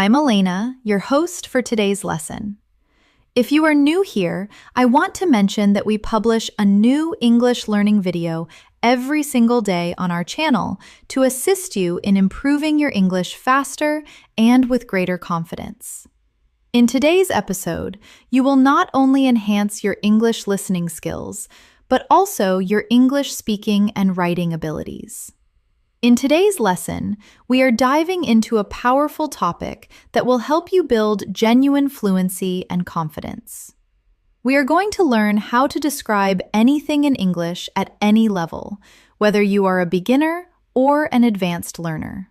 I'm Elena, your host for today's lesson. If you are new here, I want to mention that we publish a new English learning video every single day on our channel to assist you in improving your English faster and with greater confidence. In today's episode, you will not only enhance your English listening skills, but also your English speaking and writing abilities. In today's lesson, we are diving into a powerful topic that will help you build genuine fluency and confidence. We are going to learn how to describe anything in English at any level, whether you are a beginner or an advanced learner.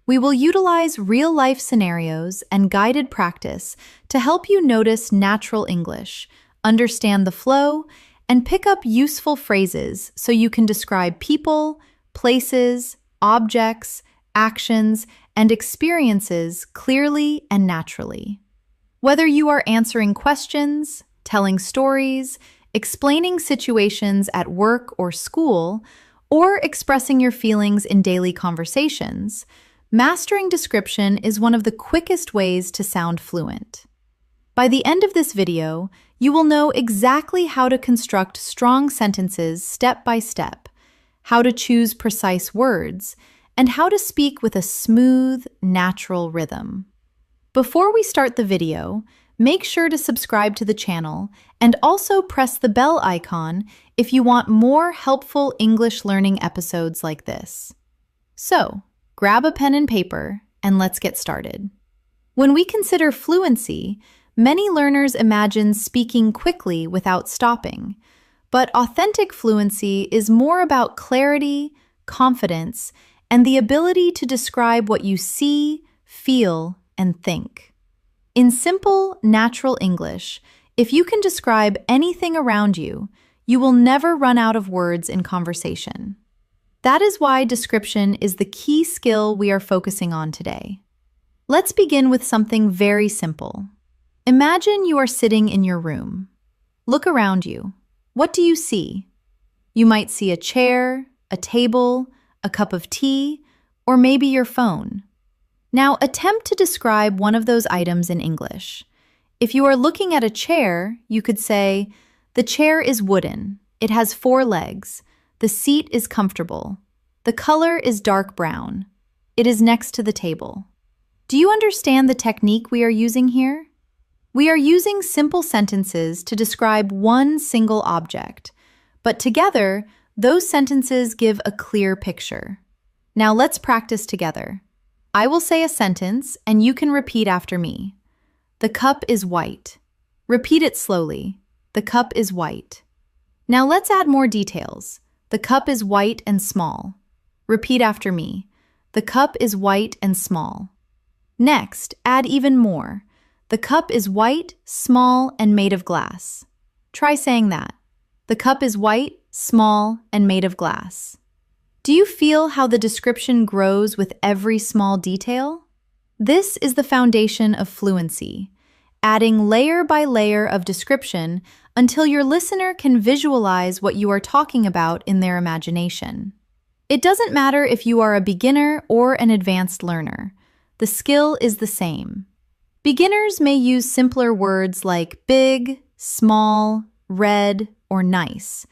We will utilize real-life scenarios and guided practice to help you notice natural English, understand the flow, and pick up useful phrases so you can describe people, places, objects, actions, and experiences clearly and naturally. Whether you are answering questions, telling stories, explaining situations at work or school, or expressing your feelings in daily conversations, mastering description is one of the quickest ways to sound fluent. By the end of this video, you will know exactly how to construct strong sentences step by step, how to choose precise words, and how to speak with a smooth, natural rhythm. Before we start the video, make sure to subscribe to the channel and also press the bell icon if you want more helpful English learning episodes like this. So, grab a pen and paper and let's get started. When we consider fluency, many learners imagine speaking quickly without stopping. But authentic fluency is more about clarity, confidence, and the ability to describe what you see, feel, and think. In simple, natural English, if you can describe anything around you, you will never run out of words in conversation. That is why description is the key skill we are focusing on today. Let's begin with something very simple. Imagine you are sitting in your room. Look around you. What do you see? You might see a chair, a table, a cup of tea, or maybe your phone. Now attempt to describe one of those items in English. If you are looking at a chair, you could say, "The chair is wooden. It has 4 legs. The seat is comfortable. The color is dark brown. It is next to the table." Do you understand the technique we are using here? We are using simple sentences to describe one single object, but together, those sentences give a clear picture. Now let's practice together. I will say a sentence and you can repeat after me. The cup is white. Repeat it slowly. The cup is white. Now let's add more details. The cup is white and small. Repeat after me. The cup is white and small. Next, add even more. The cup is white, small, and made of glass. Try saying that. The cup is white, small, and made of glass. Do you feel how the description grows with every small detail? This is the foundation of fluency, adding layer by layer of description until your listener can visualize what you are talking about in their imagination. It doesn't matter if you are a beginner or an advanced learner. The skill is the same. Beginners may use simpler words like big, small, red, or nice,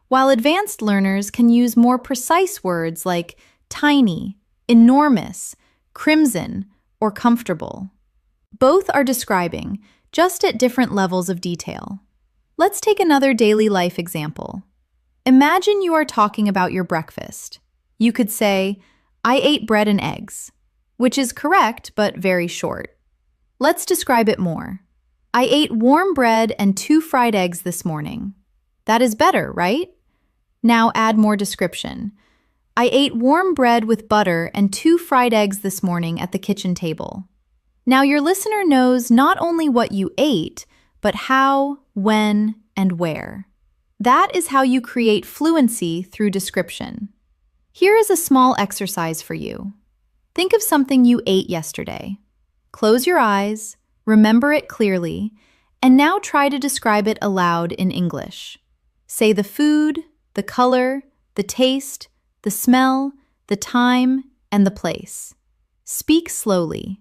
while advanced learners can use more precise words like tiny, enormous, crimson, or comfortable. Both are describing, just at different levels of detail. Let's take another daily life example. Imagine you are talking about your breakfast. You could say, "I ate bread and eggs," which is correct but very short. Let's describe it more. I ate warm bread and 2 fried eggs this morning. That is better, right? Now add more description. I ate warm bread with butter and 2 fried eggs this morning at the kitchen table. Now your listener knows not only what you ate, but how, when, and where. That is how you create fluency through description. Here is a small exercise for you. Think of something you ate yesterday. Close your eyes, remember it clearly, and now try to describe it aloud in English. Say the food, the color, the taste, the smell, the time, and the place. Speak slowly.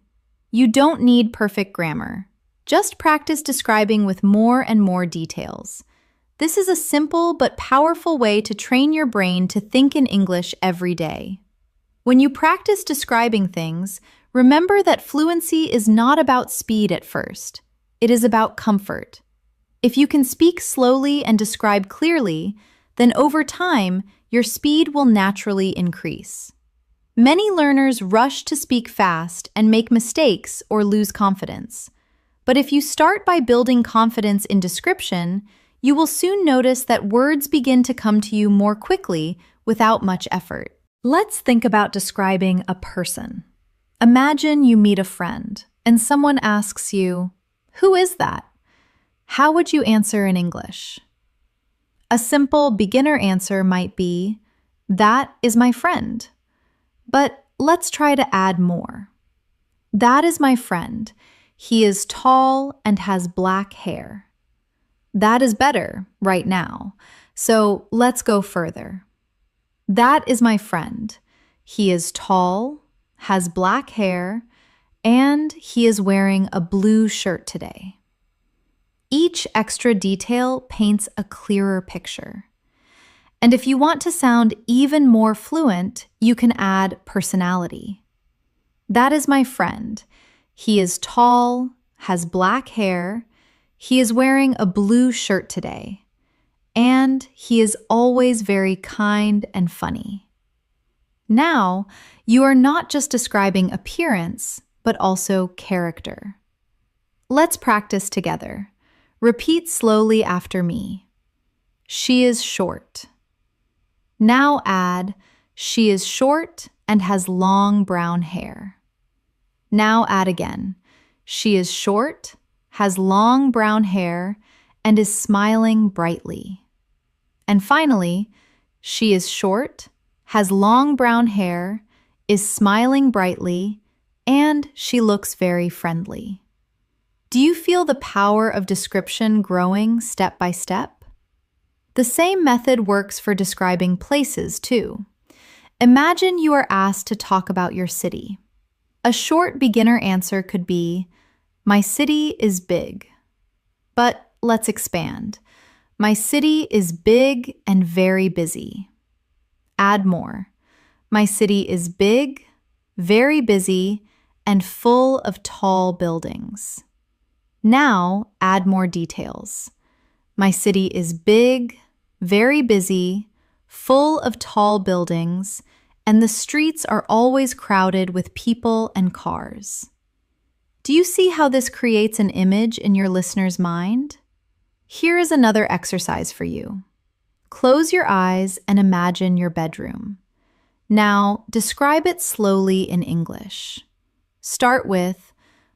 You don't need perfect grammar. Just practice describing with more and more details. This is a simple but powerful way to train your brain to think in English every day. When you practice describing things, remember that fluency is not about speed at first. It is about comfort. If you can speak slowly and describe clearly, then over time, your speed will naturally increase. Many learners rush to speak fast and make mistakes or lose confidence. But if you start by building confidence in description, you will soon notice that words begin to come to you more quickly without much effort. Let's think about describing a person. Imagine you meet a friend and someone asks you, "Who is that?" How would you answer in English? A simple beginner answer might be, "That is my friend." But let's try to add more. That is my friend. He is tall and has black hair. That is better right now. So let's go further. That is my friend. He is tall, has black hair, and he is wearing a blue shirt today. Each extra detail paints a clearer picture. And if you want to sound even more fluent, you can add personality. That is my friend. He is tall, has black hair, he is wearing a blue shirt today, and he is always very kind and funny. Now, you are not just describing appearance, but also character. Let's practice together. Repeat slowly after me. She is short. Now add, she is short and has long brown hair. Now add again, she is short, has long brown hair, and is smiling brightly. And finally, she is short, has long brown hair, is smiling brightly, and she looks very friendly. Do you feel the power of description growing step by step? The same method works for describing places, too. Imagine you are asked to talk about your city. A short beginner answer could be, "My city is big." But let's expand. My city is big and very busy. Add more. My city is big, very busy, and full of tall buildings. Now add more details. My city is big, very busy, full of tall buildings, and the streets are always crowded with people and cars. Do you see how this creates an image in your listener's mind? Here is another exercise for you. Close your eyes and imagine your bedroom. Now, describe it slowly in English. Start with,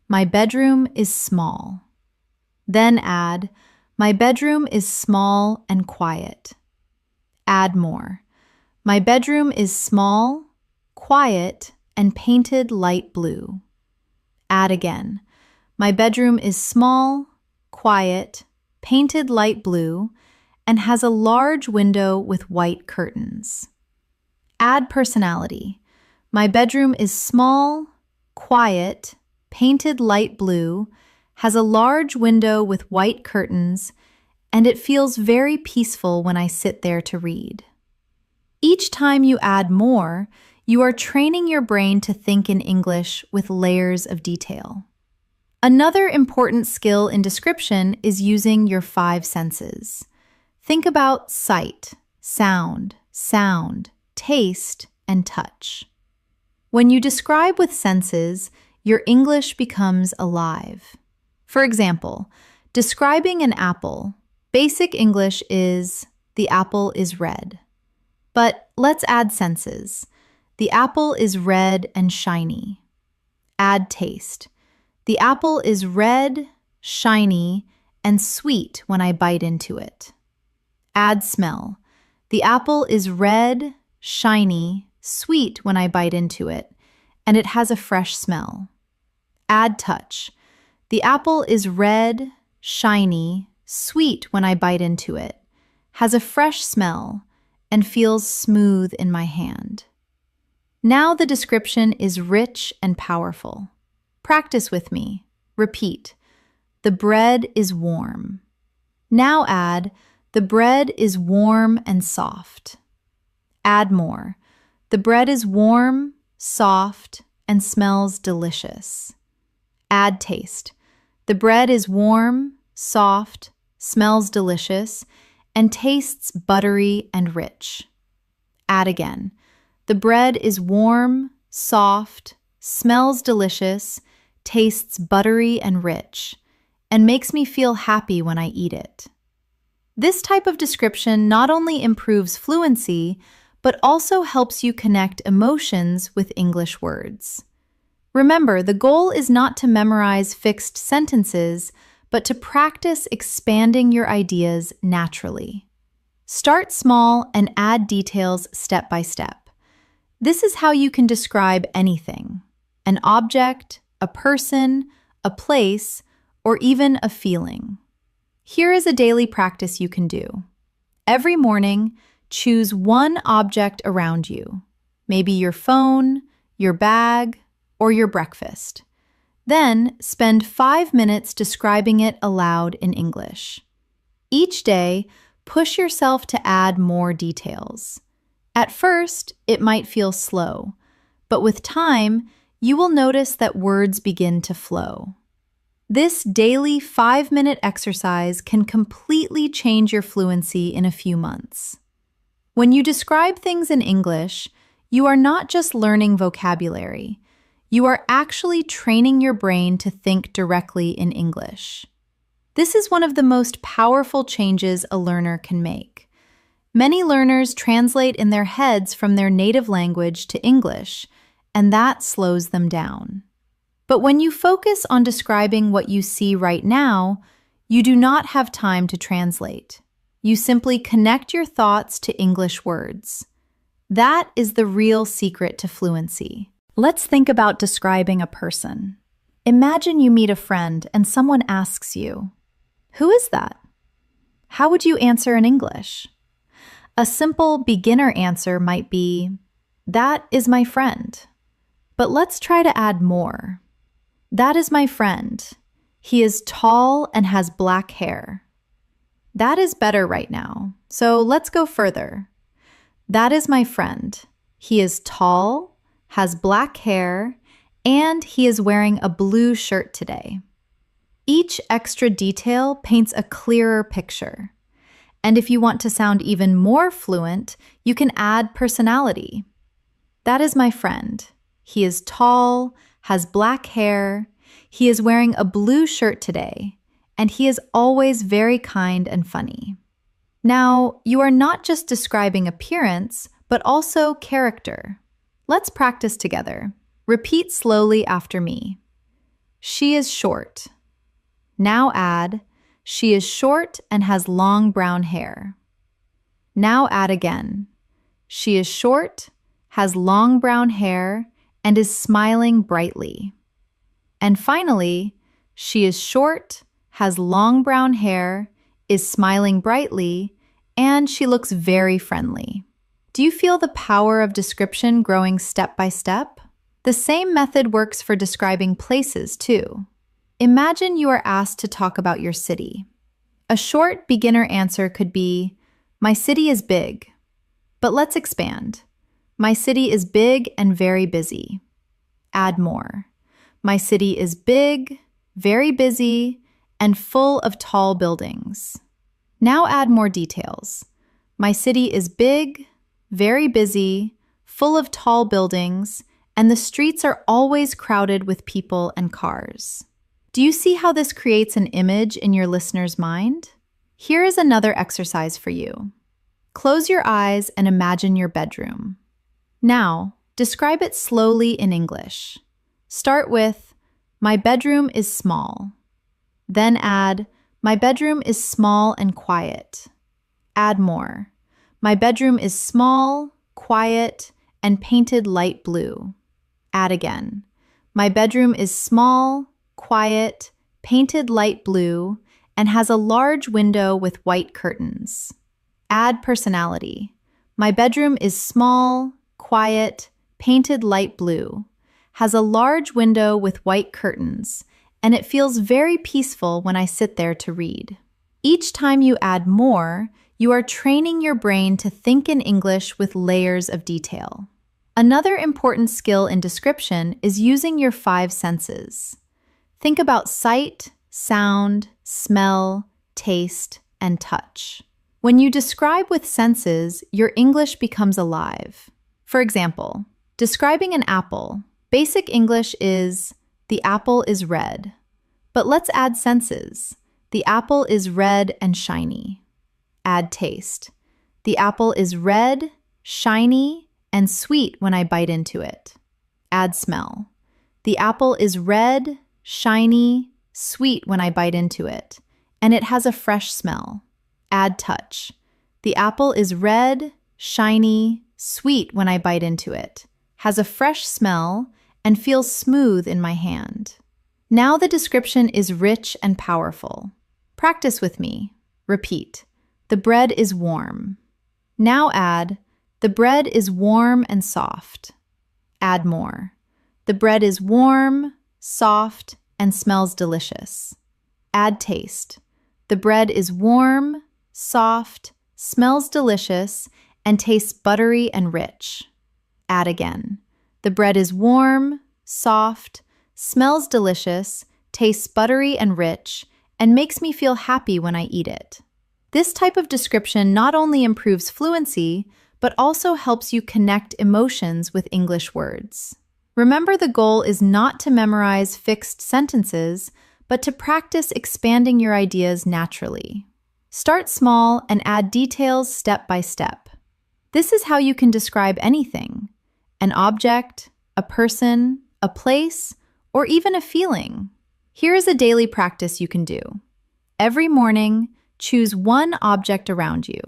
"My bedroom is small." Then add, "My bedroom is small and quiet." Add more. "My bedroom is small, quiet, and painted light blue." Add again. "My bedroom is small, quiet, painted light blue, and has a large window with white curtains." Add personality. "My bedroom is small, quiet, painted light blue, has a large window with white curtains, and it feels very peaceful when I sit there to read." Each time you add more, you are training your brain to think in English with layers of detail. Another important skill in description is using your 5 senses. Think about sight, sound, taste, and touch. When you describe with senses, your English becomes alive. For example, describing an apple, basic English is, "The apple is red." But let's add senses. The apple is red and shiny. Add taste. The apple is red, shiny, and sweet when I bite into it. Add smell. The apple is red, shiny, sweet when I bite into it, and it has a fresh smell. Add touch. The apple is red, shiny, sweet when I bite into it, has a fresh smell, and feels smooth in my hand. Now the description is rich and powerful. Practice with me. Repeat. The bread is warm. Now add, the bread is warm and soft. Add more. The bread is warm, soft, and smells delicious. Add taste. The bread is warm, soft, smells delicious, and tastes buttery and rich. Add again. The bread is warm, soft, smells delicious, tastes buttery and rich, and makes me feel happy when I eat it. This type of description not only improves fluency, but also helps you connect emotions with English words. Remember, the goal is not to memorize fixed sentences, but to practice expanding your ideas naturally. Start small and add details step by step. This is how you can describe anything: an object, a person, a place, or even a feeling. Here is a daily practice you can do. Every morning, choose one object around you, maybe your phone, your bag, or your breakfast. Then spend 5 minutes describing it aloud in English. Each day, push yourself to add more details. At first, it might feel slow, but with time, you will notice that words begin to flow. This daily 5-minute exercise can completely change your fluency in a few months. When you describe things in English, you are not just learning vocabulary. You are actually training your brain to think directly in English. This is one of the most powerful changes a learner can make. Many learners translate in their heads from their native language to English, and that slows them down. But when you focus on describing what you see right now, you do not have time to translate. You simply connect your thoughts to English words. That is the real secret to fluency. Let's think about describing a person. Imagine you meet a friend and someone asks you, "Who is that?" How would you answer in English? A simple beginner answer might be, "That is my friend." But let's try to add more. That is my friend. He is tall and has black hair. That is better right now, so let's go further. That is my friend. He is tall, has black hair, and he is wearing a blue shirt today. Each extra detail paints a clearer picture. And if you want to sound even more fluent, you can add personality. That is my friend. He is tall, has black hair, he is wearing a blue shirt today, and he is always very kind and funny. Now, you are not just describing appearance, but also character. Let's practice together. Repeat slowly after me. She is short. Now add, she is short and has long brown hair. Now add again. She is short, has long brown hair, and is smiling brightly. And finally, she is short, has long brown hair, is smiling brightly, and she looks very friendly. Do you feel the power of description growing step by step? The same method works for describing places, too. Imagine you are asked to talk about your city. A short beginner answer could be, "My city is big." But let's expand. My city is big and very busy. Add more. My city is big, very busy, and full of tall buildings. Now add more details. My city is big, very busy, full of tall buildings, and the streets are always crowded with people and cars. Do you see how this creates an image in your listener's mind? Here is another exercise for you. Close your eyes and imagine your bedroom. Now, describe it slowly in English. Start with, "My bedroom is small." Then add, "My bedroom is small and quiet." Add more. "My bedroom is small, quiet, and painted light blue." Add again. "My bedroom is small, quiet, painted light blue, and has a large window with white curtains." Add personality. "My bedroom is small, quiet, painted light blue, has a large window with white curtains, and it feels very peaceful when I sit there to read. Each time you add more, you are training your brain to think in English with layers of detail. Another important skill in description is using your five senses. Think about sight, sound, smell, taste, and touch. When you describe with senses, your English becomes alive. For example, describing an apple, basic English is, the apple is red. But let's add senses. The apple is red and shiny. Add taste. The apple is red, shiny, and sweet when I bite into it. Add smell. The apple is red, shiny, sweet when I bite into it, and it has a fresh smell. Add touch. The apple is red, shiny, sweet when I bite into it, has a fresh smell, and feels smooth in my hand. Now the description is rich and powerful. Practice with me. Repeat. The bread is warm. Now add, the bread is warm and soft. Add more. The bread is warm, soft, and smells delicious. Add taste. The bread is warm, soft, smells delicious, and tastes buttery and rich. Add again. The bread is warm, soft, smells delicious, tastes buttery and rich, and makes me feel happy when I eat it. This type of description not only improves fluency, but also helps you connect emotions with English words. Remember, the goal is not to memorize fixed sentences, but to practice expanding your ideas naturally. Start small and add details step by step. This is how you can describe anything: an object, a person, a place, or even a feeling. Here is a daily practice you can do. Every morning, choose one object around you,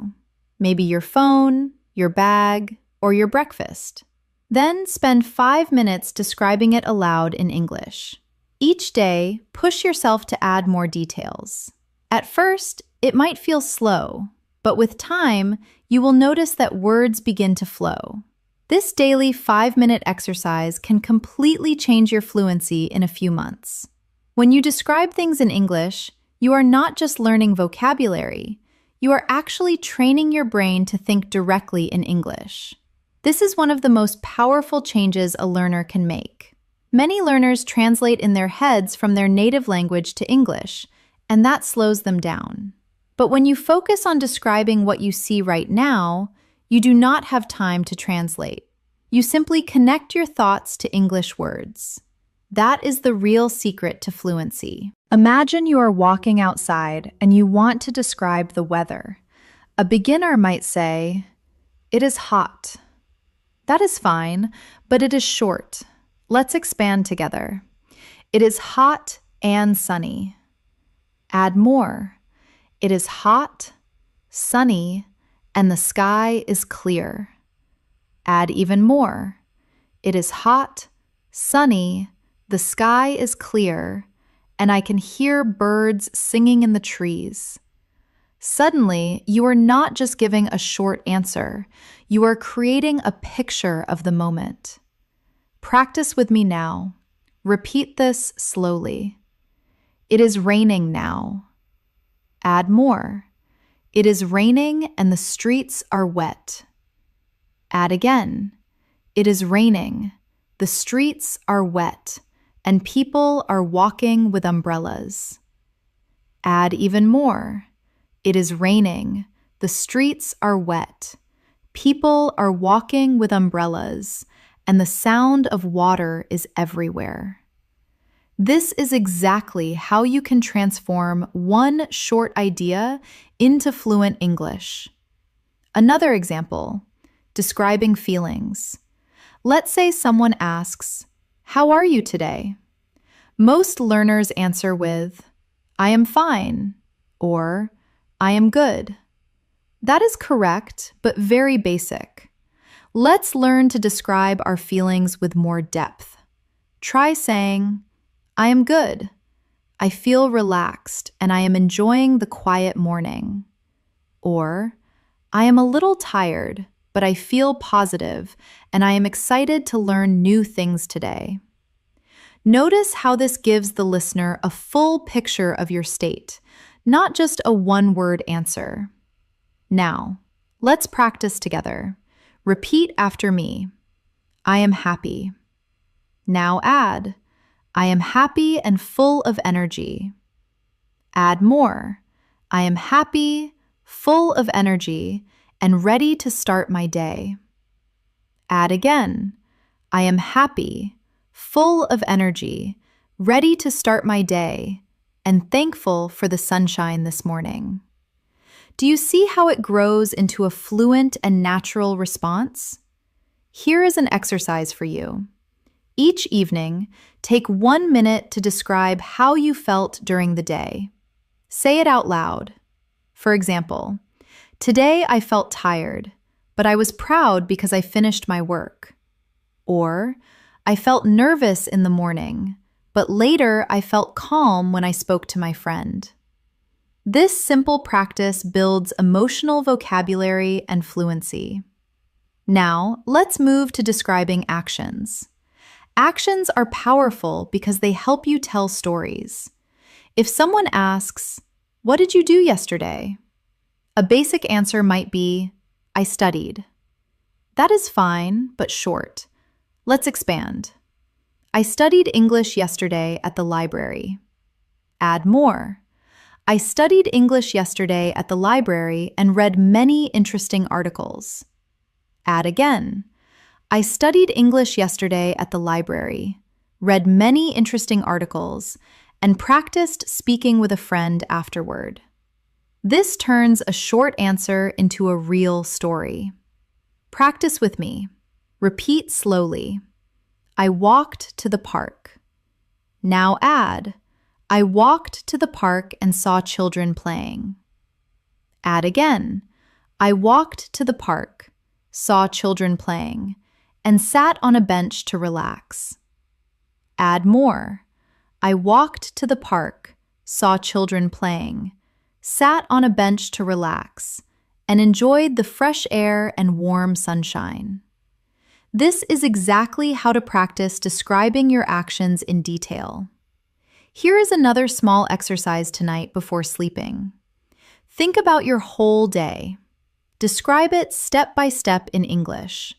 maybe your phone, your bag, or your breakfast. Then spend 5 minutes describing it aloud in English. Each day, push yourself to add more details. At first, it might feel slow, but with time, you will notice that words begin to flow. This daily 5-minute exercise can completely change your fluency in a few months. When you describe things in English, you are not just learning vocabulary, you are actually training your brain to think directly in English. This is one of the most powerful changes a learner can make. Many learners translate in their heads from their native language to English, and that slows them down. But when you focus on describing what you see right now, you do not have time to translate. You simply connect your thoughts to English words. That is the real secret to fluency. Imagine you are walking outside and you want to describe the weather. A beginner might say, "It is hot." That is fine, but it is short. Let's expand together. It is hot and sunny. Add more. It is hot, sunny, and the sky is clear. Add even more. It is hot, sunny, the sky is clear, and I can hear birds singing in the trees. Suddenly, you are not just giving a short answer, you are creating a picture of the moment. Practice with me now. Repeat this slowly. It is raining now. Add more. It is raining and the streets are wet. Add again. It is raining. The streets are wet, and people are walking with umbrellas. Add even more. It is raining. The streets are wet. People are walking with umbrellas, and the sound of water is everywhere. This is exactly how you can transform one short idea into fluent English. Another example, describing feelings. Let's say someone asks, "How are you today?" Most learners answer with, "I am fine," or "I am good." That is correct, but very basic. Let's learn to describe our feelings with more depth. Try saying, "I am good. I feel relaxed and I am enjoying the quiet morning." Or, "I am a little tired, but I feel positive and I am excited to learn new things today." Notice how this gives the listener a full picture of your state, not just a one-word answer. Now, let's practice together. Repeat after me. I am happy. Now add, I am happy and full of energy. Add more. I am happy, full of energy, and ready to start my day. Add again. I am happy, full of energy, ready to start my day, and thankful for the sunshine this morning. Do you see how it grows into a fluent and natural response? Here is an exercise for you. Each evening, take 1 minute to describe how you felt during the day. Say it out loud. For example, today I felt tired, but I was proud because I finished my work. Or, I felt nervous in the morning, but later I felt calm when I spoke to my friend. This simple practice builds emotional vocabulary and fluency. Now, let's move to describing actions. Actions are powerful because they help you tell stories. If someone asks, "What did you do yesterday?" a basic answer might be, "I studied." That is fine, but short. Let's expand. I studied English yesterday at the library. Add more. I studied English yesterday at the library and read many interesting articles. Add again. I studied English yesterday at the library, read many interesting articles, and practiced speaking with a friend afterward. This turns a short answer into a real story. Practice with me. Repeat slowly. I walked to the park. Now add, I walked to the park and saw children playing. Add again. I walked to the park, saw children playing, and sat on a bench to relax. Add more. I walked to the park, saw children playing, sat on a bench to relax, and enjoyed the fresh air and warm sunshine. This is exactly how to practice describing your actions in detail. Here is another small exercise tonight before sleeping. Think about your whole day. Describe it step by step in English.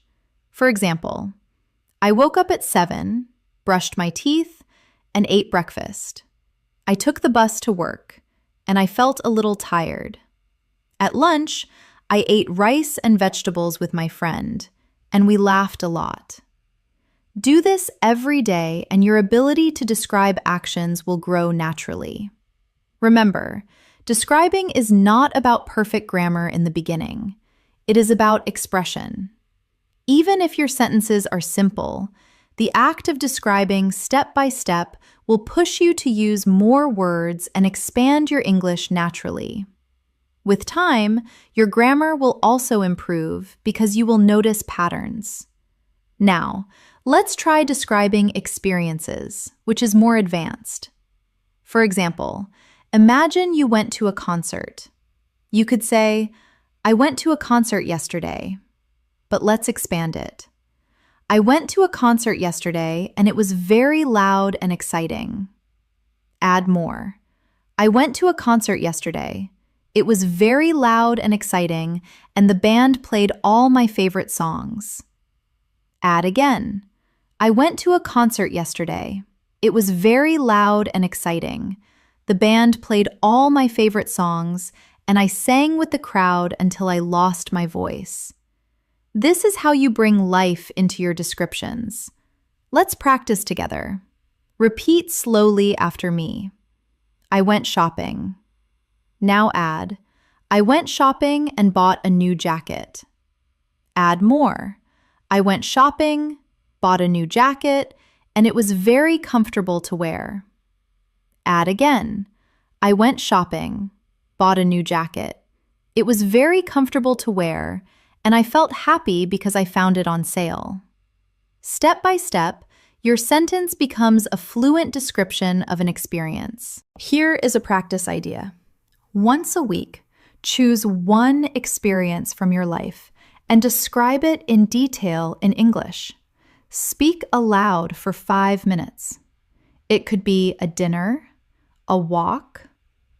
For example, I woke up at 7, brushed my teeth, and ate breakfast. I took the bus to work, and I felt a little tired. At lunch, I ate rice and vegetables with my friend, and we laughed a lot. Do this every day, and your ability to describe actions will grow naturally. Remember, describing is not about perfect grammar in the beginning. It is about expression. Even if your sentences are simple, the act of describing step by step will push you to use more words and expand your English naturally. With time, your grammar will also improve because you will notice patterns. Now, let's try describing experiences, which is more advanced. For example, imagine you went to a concert. You could say, I went to a concert yesterday. But let's expand it. I went to a concert yesterday and it was very loud and exciting. Add more. I went to a concert yesterday. It was very loud and exciting, and the band played all my favorite songs. Add again. I went to a concert yesterday. It was very loud and exciting. The band played all my favorite songs, and I sang with the crowd until I lost my voice. This is how you bring life into your descriptions. Let's practice together. Repeat slowly after me. I went shopping. Now add, I went shopping and bought a new jacket. Add more. I went shopping, bought a new jacket, and it was very comfortable to wear. Add again. I went shopping, bought a new jacket. It was very comfortable to wear, and I felt happy because I found it on sale. Step by step, your sentence becomes a fluent description of an experience. Here is a practice idea. Once a week, choose one experience from your life and describe it in detail in English. Speak aloud for 5 minutes. It could be a dinner, a walk,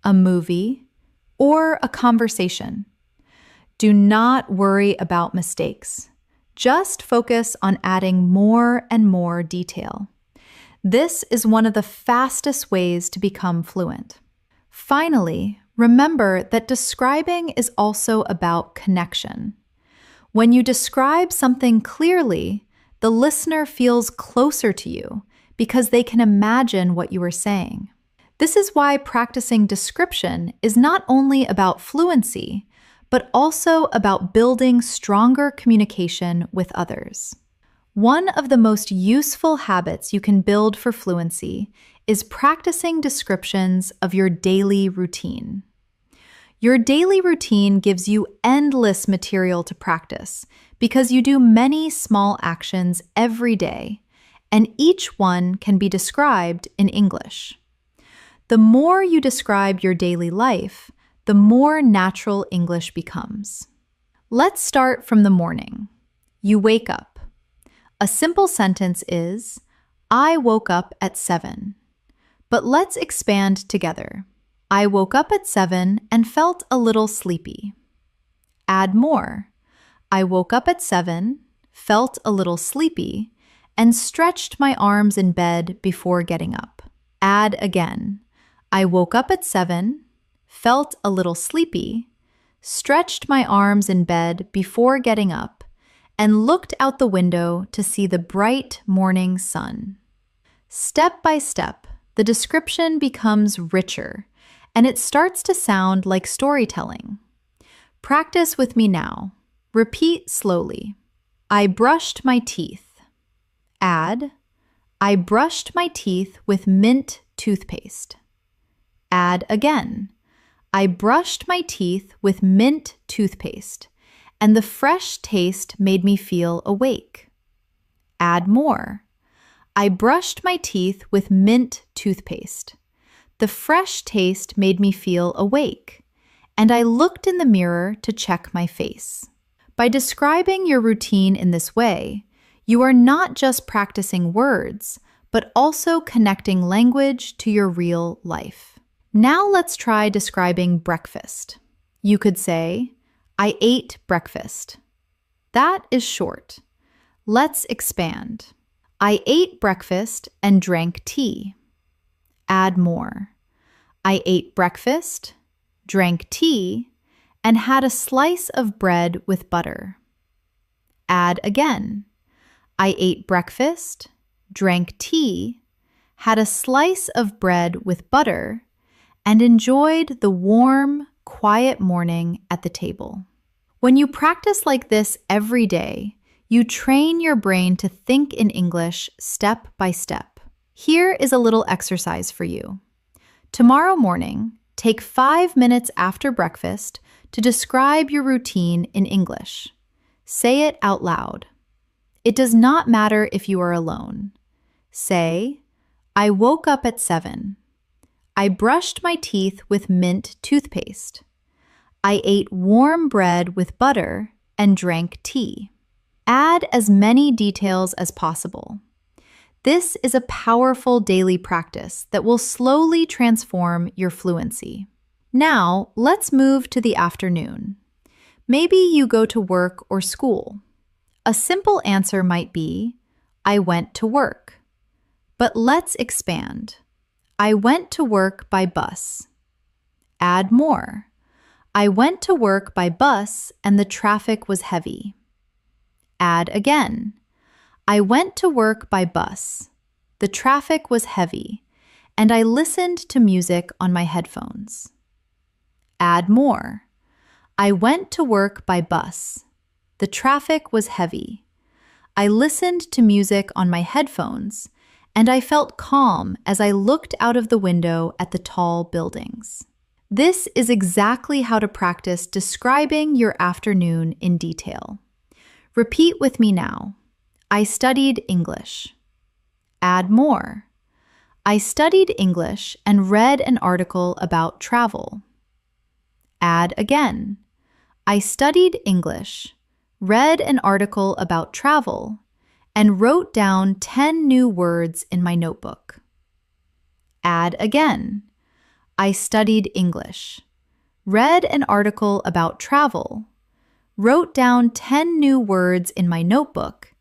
a movie, or a conversation. Do not worry about mistakes. Just focus on adding more and more detail. This is one of the fastest ways to become fluent. Finally, remember that describing is also about connection. When you describe something clearly, the listener feels closer to you because they can imagine what you are saying. This is why practicing description is not only about fluency, but also about building stronger communication with others. One of the most useful habits you can build for fluency is practicing descriptions of your daily routine. Your daily routine gives you endless material to practice because you do many small actions every day, and each one can be described in English. The more you describe your daily life, the more natural English becomes. Let's start from the morning. You wake up. A simple sentence is, I woke up at 7. But let's expand together. I woke up at 7 and felt a little sleepy. Add more. I woke up at 7, felt a little sleepy, and stretched my arms in bed before getting up. Add again. I woke up at 7, felt a little sleepy, stretched my arms in bed before getting up, and looked out the window to see the bright morning sun. Step by step, the description becomes richer, and it starts to sound like storytelling. Practice with me now. Repeat slowly. I brushed my teeth. Add, I brushed my teeth with mint toothpaste. Add again. I brushed my teeth with mint toothpaste, and the fresh taste made me feel awake. Add more. I brushed my teeth with mint toothpaste. The fresh taste made me feel awake, and I looked in the mirror to check my face. By describing your routine in this way, you are not just practicing words, but also connecting language to your real life. Now let's try describing breakfast. You could say, I ate breakfast. That is short. Let's expand. I ate breakfast and drank tea. Add more. I ate breakfast, drank tea, and had a slice of bread with butter. Add again. I ate breakfast, drank tea, had a slice of bread with butter, and enjoyed the warm, quiet morning at the table. When you practice like this every day, you train your brain to think in English step by step. Here is a little exercise for you. Tomorrow morning, take 5 minutes after breakfast to describe your routine in English. Say it out loud. It does not matter if you are alone. Say, I woke up at 7. I brushed my teeth with mint toothpaste. I ate warm bread with butter and drank tea. Add as many details as possible. This is a powerful daily practice that will slowly transform your fluency. Now, let's move to the afternoon. Maybe you go to work or school. A simple answer might be, I went to work. But let's expand. I went to work by bus. Add more. I went to work by bus and the traffic was heavy. Add again. I went to work by bus. The traffic was heavy, and I listened to music on my headphones. Add more. I went to work by bus. The traffic was heavy. I listened to music on my headphones, and I felt calm as I looked out of the window at the tall buildings. This is exactly how to practice describing your afternoon in detail. Repeat with me now. I studied English. Add more. I studied English and read an article about travel. Add again. I studied English, read an article about travel, and wrote down 10 new words in my notebook. Add again. I studied English. Read an article about travel. Wrote down 10 new words in my notebook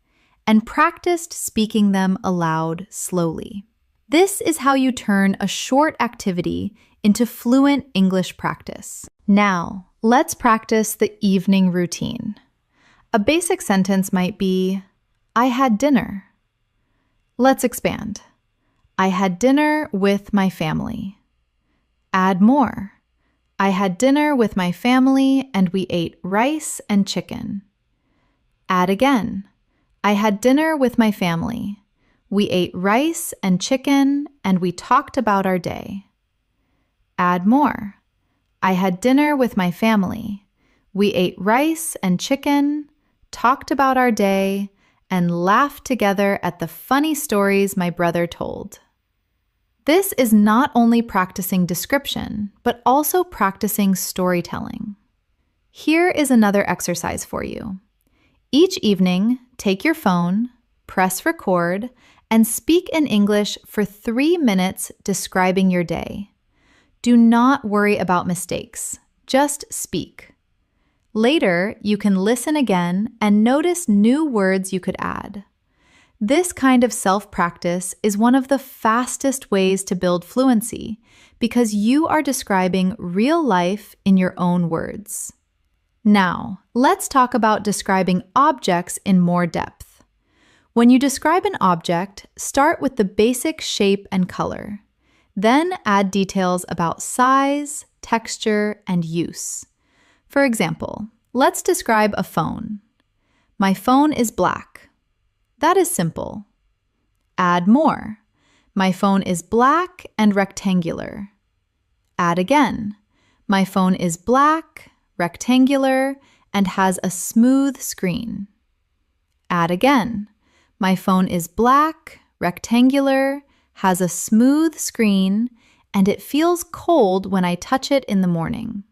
and practiced speaking them aloud slowly. This is how you turn a short activity into fluent English practice. Now, let's practice the evening routine. A basic sentence might be, I had dinner. Let's expand. I had dinner with my family. Add more. I had dinner with my family and we ate rice and chicken. Add again. I had dinner with my family. We ate rice and chicken and we talked about our day. Add more. I had dinner with my family. We ate rice and chicken, talked about our day, and laughed together at the funny stories my brother told. This is not only practicing description, but also practicing storytelling. Here is another exercise for you. Each evening, take your phone, press record, and speak in English for 3 minutes describing your day. Do not worry about mistakes. Just speak. Later, you can listen again and notice new words you could add. This kind of self-practice is one of the fastest ways to build fluency because you are describing real life in your own words. Now, let's talk about describing objects in more depth. When you describe an object, start with the basic shape and color. Then add details about size, texture, and use. For example, let's describe a phone. My phone is black. That is simple. Add more. My phone is black and rectangular. Add again. My phone is black, rectangular, and has a smooth screen. Add again. My phone is black, rectangular, has a smooth screen, and it feels cold when I touch it in the morning.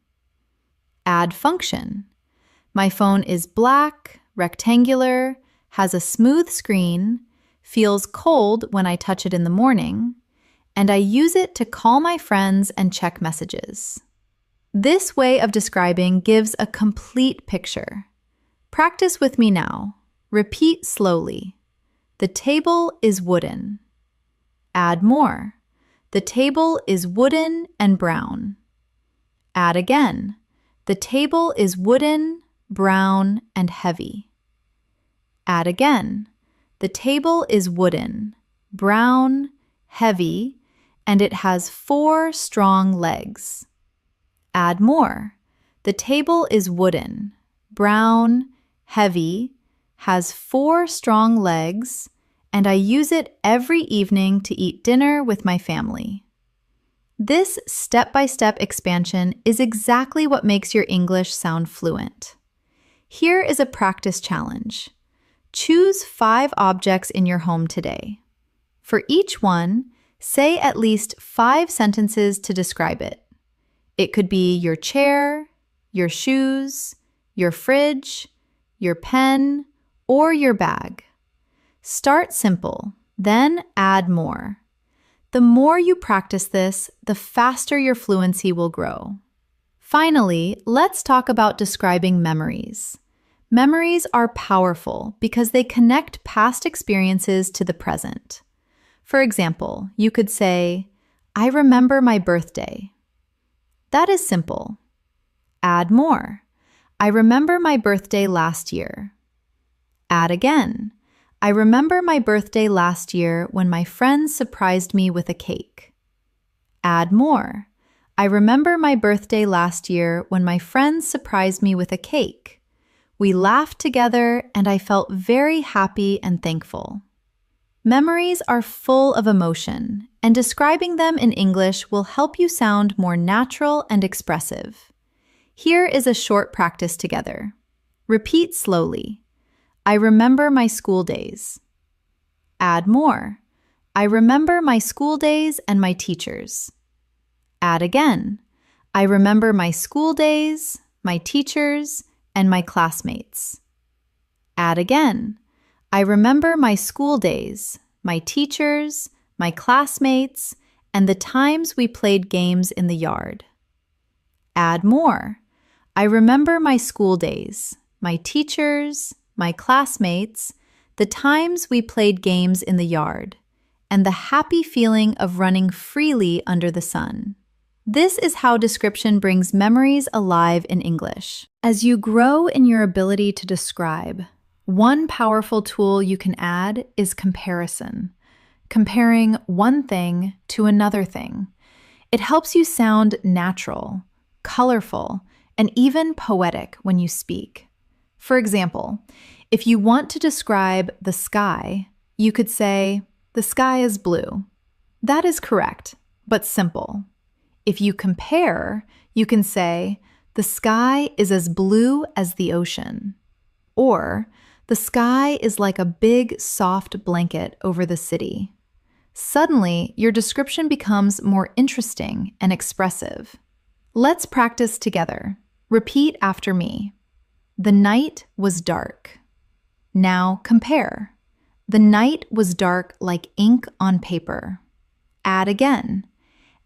Add function. My phone is black, rectangular, has a smooth screen, feels cold when I touch it in the morning, and I use it to call my friends and check messages. This way of describing gives a complete picture. Practice with me now. Repeat slowly. The table is wooden. Add more. The table is wooden and brown. Add again. The table is wooden, brown, and heavy. Add again. The table is wooden, brown, heavy, and it has 4 strong legs. Add more. The table is wooden, brown, heavy, has 4 strong legs, and I use it every evening to eat dinner with my family. This step-by-step expansion is exactly what makes your English sound fluent. Here is a practice challenge. Choose 5 objects in your home today. For each one, say at least 5 sentences to describe it. It could be your chair, your shoes, your fridge, your pen, or your bag. Start simple, then add more. The more you practice this, the faster your fluency will grow. Finally, let's talk about describing memories. Memories are powerful because they connect past experiences to the present. For example, you could say, I remember my birthday. That is simple. Add more. I remember my birthday last year. Add again. I remember my birthday last year when my friends surprised me with a cake. Add more. I remember my birthday last year when my friends surprised me with a cake. We laughed together and I felt very happy and thankful. Memories are full of emotion, and describing them in English will help you sound more natural and expressive. Here is a short practice together. Repeat slowly. I remember my school days. Add more. I remember my school days and my teachers. Add again. I remember my school days, my teachers, and my classmates. Add again. I remember my school days, my teachers, my classmates, and the times we played games in the yard. Add more. I remember my school days, my teachers, my classmates, the times we played games in the yard, and the happy feeling of running freely under the sun. This is how description brings memories alive in English. As you grow in your ability to describe, one powerful tool you can add is comparison. Comparing one thing to another thing. It helps you sound natural, colorful, and even poetic when you speak. For example, if you want to describe the sky, you could say, "The sky is blue." That is correct, but simple. If you compare, you can say, "The sky is as blue as the ocean." Or, "The sky is like a big, soft blanket over the city." Suddenly, your description becomes more interesting and expressive. Let's practice together. Repeat after me. The night was dark. Now compare. The night was dark like ink on paper. Add again.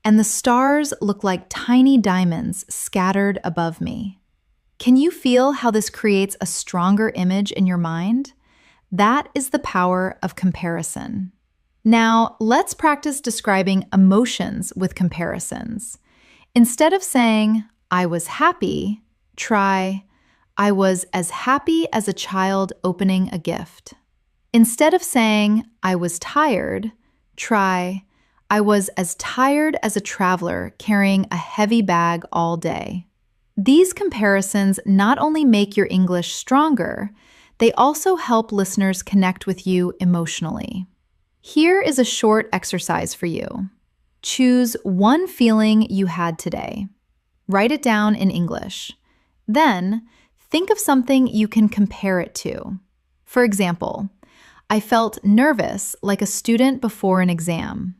And the stars look like tiny diamonds scattered above me. Can you feel how this creates a stronger image in your mind? That is the power of comparison. Now, let's practice describing emotions with comparisons. Instead of saying, "I was happy," try, "I was as happy as a child opening a gift." Instead of saying, "I was tired," try, "I was as tired as a traveler carrying a heavy bag all day." These comparisons not only make your English stronger, they also help listeners connect with you emotionally. Here is a short exercise for you. Choose one feeling you had today. Write it down in English. Then, think of something you can compare it to. For example, "I felt nervous like a student before an exam."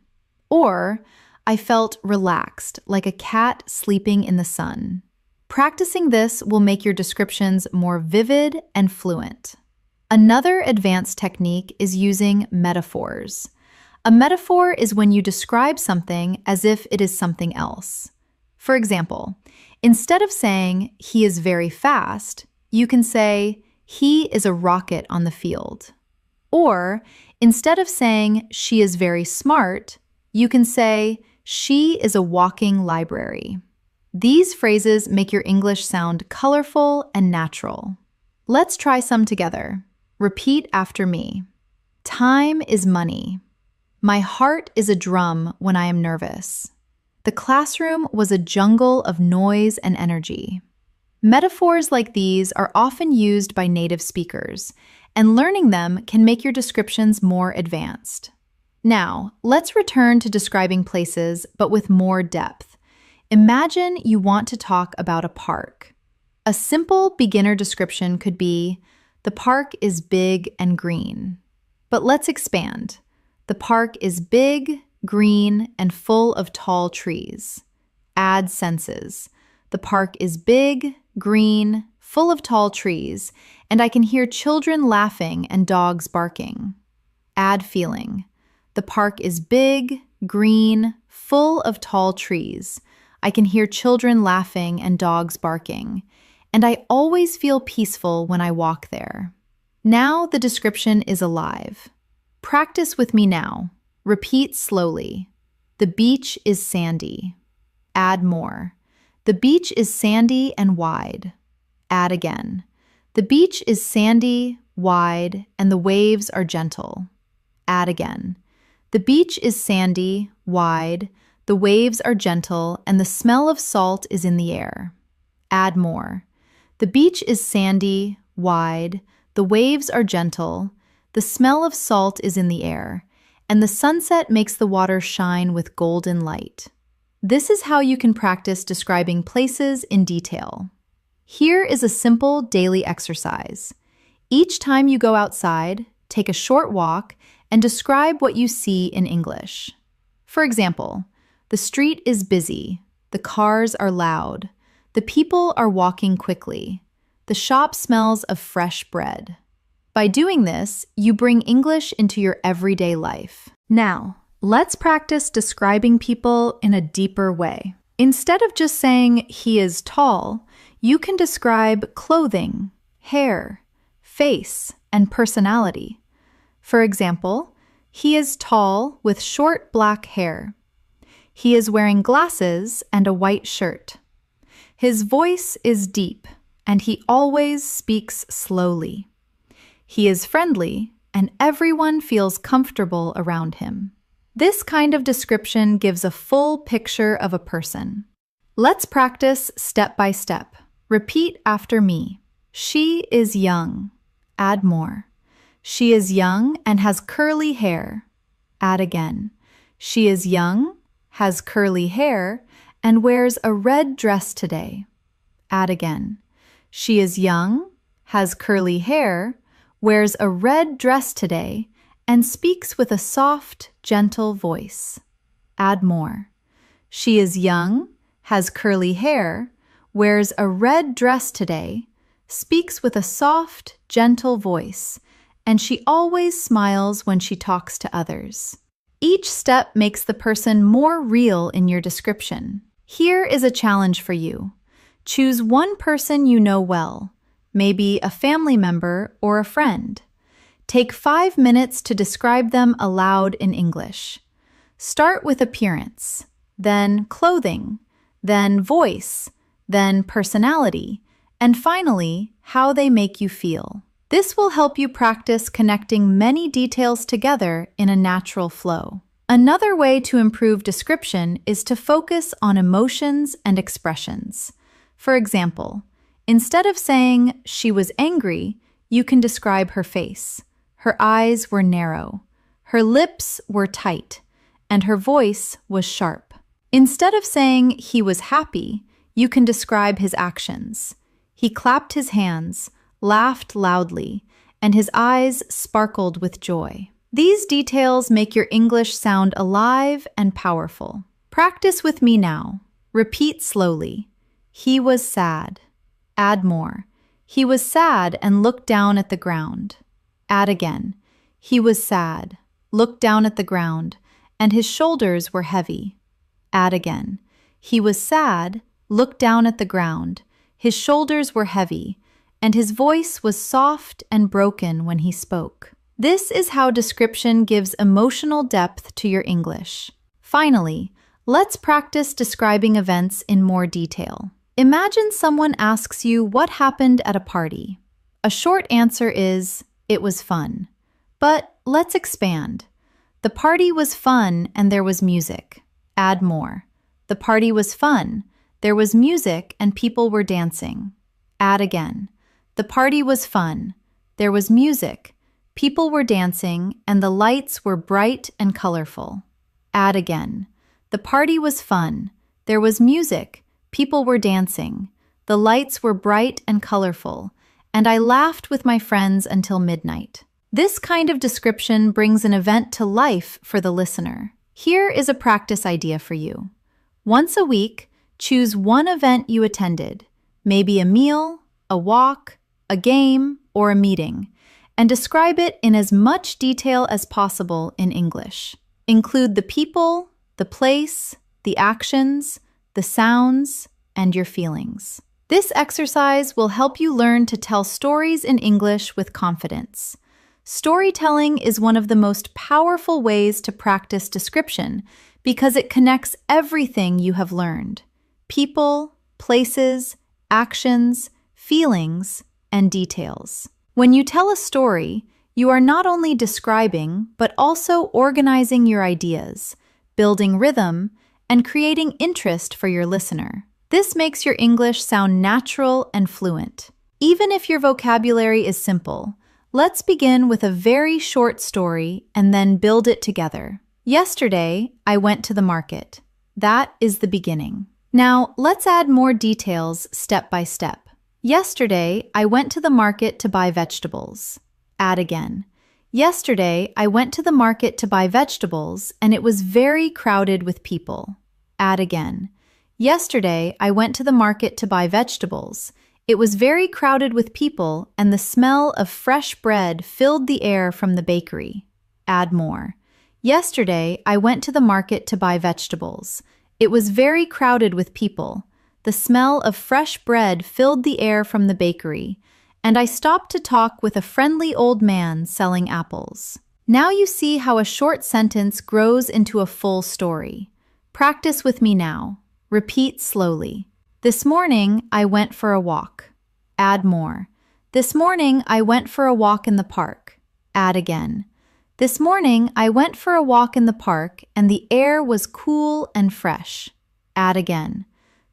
Or, "I felt relaxed like a cat sleeping in the sun." Practicing this will make your descriptions more vivid and fluent. Another advanced technique is using metaphors. A metaphor is when you describe something as if it is something else. For example, instead of saying, "He is very fast," you can say, "He is a rocket on the field." Or, instead of saying, "She is very smart," you can say, "She is a walking library." These phrases make your English sound colorful and natural. Let's try some together. Repeat after me. Time is money. My heart is a drum when I am nervous. The classroom was a jungle of noise and energy. Metaphors like these are often used by native speakers, and learning them can make your descriptions more advanced. Now, let's return to describing places, but with more depth. Imagine you want to talk about a park. A simple beginner description could be, "The park is big and green." But let's expand. The park is big, green, and full of tall trees. Add senses. The park is big, green, full of tall trees, and I can hear children laughing and dogs barking. Add feeling. The park is big, green, full of tall trees. I can hear children laughing and dogs barking, and I always feel peaceful when I walk there. Now the description is alive. Practice with me now. Repeat slowly. The beach is sandy. Add more. The beach is sandy and wide. Add again. The beach is sandy, wide, and the waves are gentle. Add again. The beach is sandy, wide, the waves are gentle, and the smell of salt is in the air. Add more. The beach is sandy, wide, the waves are gentle, the smell of salt is in the air, and the sunset makes the water shine with golden light. This is how you can practice describing places in detail. Here is a simple daily exercise. Each time you go outside, take a short walk and describe what you see in English. For example, the street is busy, the cars are loud, the people are walking quickly, the shop smells of fresh bread. By doing this, you bring English into your everyday life. Now, let's practice describing people in a deeper way. Instead of just saying he is tall, you can describe clothing, hair, face, and personality. For example, he is tall with short black hair. He is wearing glasses and a white shirt. His voice is deep, and he always speaks slowly. He is friendly, and everyone feels comfortable around him. This kind of description gives a full picture of a person. Let's practice step by step. Repeat after me. She is young. Add more. She is young and has curly hair. Add again. She is young, has curly hair, and wears a red dress today. Add again. She is young, has curly hair, wears a red dress today, and speaks with a soft, gentle voice. Add more. She is young, has curly hair, wears a red dress today, speaks with a soft, gentle voice, and she always smiles when she talks to others. Each step makes the person more real in your description. Here is a challenge for you. Choose one person you know well, maybe a family member or a friend. Take 5 minutes to describe them aloud in English. Start with appearance, then clothing, then voice, then personality, and finally, how they make you feel. This will help you practice connecting many details together in a natural flow. Another way to improve description is to focus on emotions and expressions. For example, instead of saying she was angry, you can describe her face. Her eyes were narrow, her lips were tight, and her voice was sharp. Instead of saying he was happy, you can describe his actions. He clapped his hands, laughed loudly, and his eyes sparkled with joy. These details make your English sound alive and powerful. Practice with me now. Repeat slowly. He was sad. Add more. He was sad and looked down at the ground. Add again. He was sad, looked down at the ground, and his shoulders were heavy. Add again. He was sad, looked down at the ground, his shoulders were heavy, and his voice was soft and broken when he spoke. This is how description gives emotional depth to your English. Finally, let's practice describing events in more detail. Imagine someone asks you what happened at a party. A short answer is, "It was fun." But let's expand. The party was fun and there was music. Add more. The party was fun. There was music and people were dancing. Add again. The party was fun. There was music. People were dancing and the lights were bright and colorful. Add again. The party was fun. There was music. People were dancing. The lights were bright and colorful. And I laughed with my friends until midnight. This kind of description brings an event to life for the listener. Here is a practice idea for you. Once a week, choose one event you attended, maybe a meal, a walk, a game, or a meeting, and describe it in as much detail as possible in English. Include the people, the place, the actions, the sounds, and your feelings. This exercise will help you learn to tell stories in English with confidence. Storytelling is one of the most powerful ways to practice description because it connects everything you have learned: people, places, actions, feelings, and details. When you tell a story, you are not only describing, but also organizing your ideas, building rhythm, and creating interest for your listener. This makes your English sound natural and fluent. Even if your vocabulary is simple, let's begin with a very short story and then build it together. Yesterday, I went to the market. That is the beginning. Now, let's add more details step by step. Yesterday, I went to the market to buy vegetables. Add again. Yesterday, I went to the market to buy vegetables and it was very crowded with people. Add again. Yesterday, I went to the market to buy vegetables. It was very crowded with people and the smell of fresh bread filled the air from the bakery. Add more. Yesterday, I went to the market to buy vegetables. It was very crowded with people. The smell of fresh bread filled the air from the bakery, and I stopped to talk with a friendly old man selling apples. Now you see how a short sentence grows into a full story. Practice with me now. Repeat slowly. This morning, I went for a walk. Add more. This morning, I went for a walk in the park. Add again. This morning, I went for a walk in the park and the air was cool and fresh. Add again.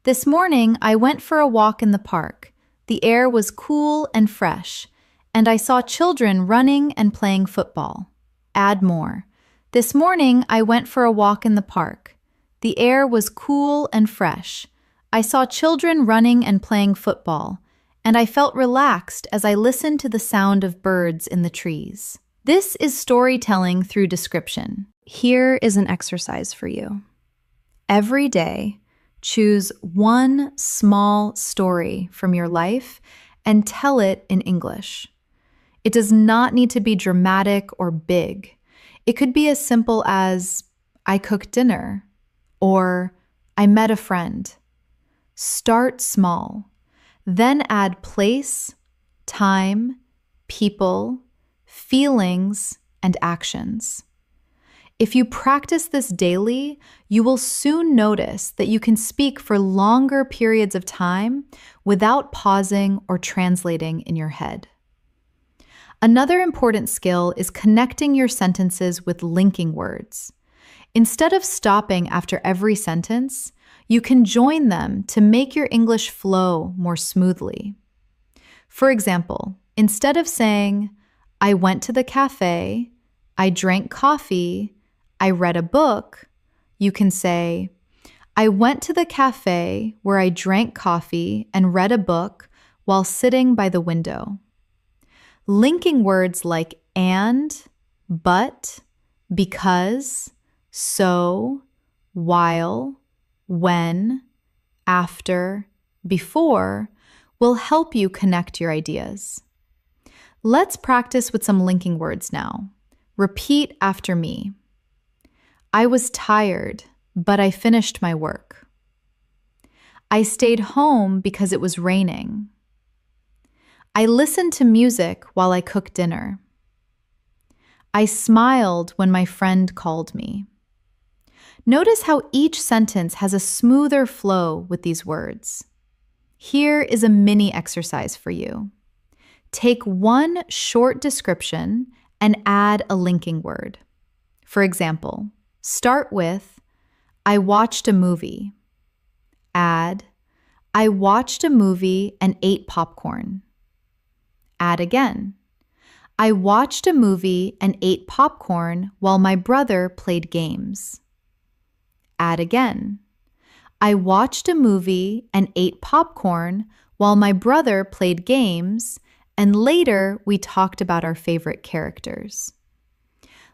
This morning, I went for a walk in the park. The air was cool and fresh, and I saw children running and playing football. Add more. This morning, I went for a walk in the park. The air was cool and fresh. I saw children running and playing football, and I felt relaxed as I listened to the sound of birds in the trees. This is storytelling through description. Here is an exercise for you. Every day, choose one small story from your life and tell it in English. It does not need to be dramatic or big. It could be as simple as, I cooked dinner, or I met a friend. Start small, then add place, time, people, feelings, and actions. If you practice this daily, you will soon notice that you can speak for longer periods of time without pausing or translating in your head. Another important skill is connecting your sentences with linking words. Instead of stopping after every sentence, you can join them to make your English flow more smoothly. For example, instead of saying, I went to the cafe, I drank coffee, I read a book, you can say, I went to the cafe where I drank coffee and read a book while sitting by the window. Linking words like and, but, because, so, while, when, after, before will help you connect your ideas. Let's practice with some linking words now. Repeat after me. I was tired, but I finished my work. I stayed home because it was raining. I listened to music while I cooked dinner. I smiled when my friend called me. Notice how each sentence has a smoother flow with these words. Here is a mini exercise for you. Take one short description and add a linking word. For example, start with, I watched a movie. Add, I watched a movie and ate popcorn. Add again, I watched a movie and ate popcorn while my brother played games. Add again, I watched a movie and ate popcorn while my brother played games, and later we talked about our favorite characters.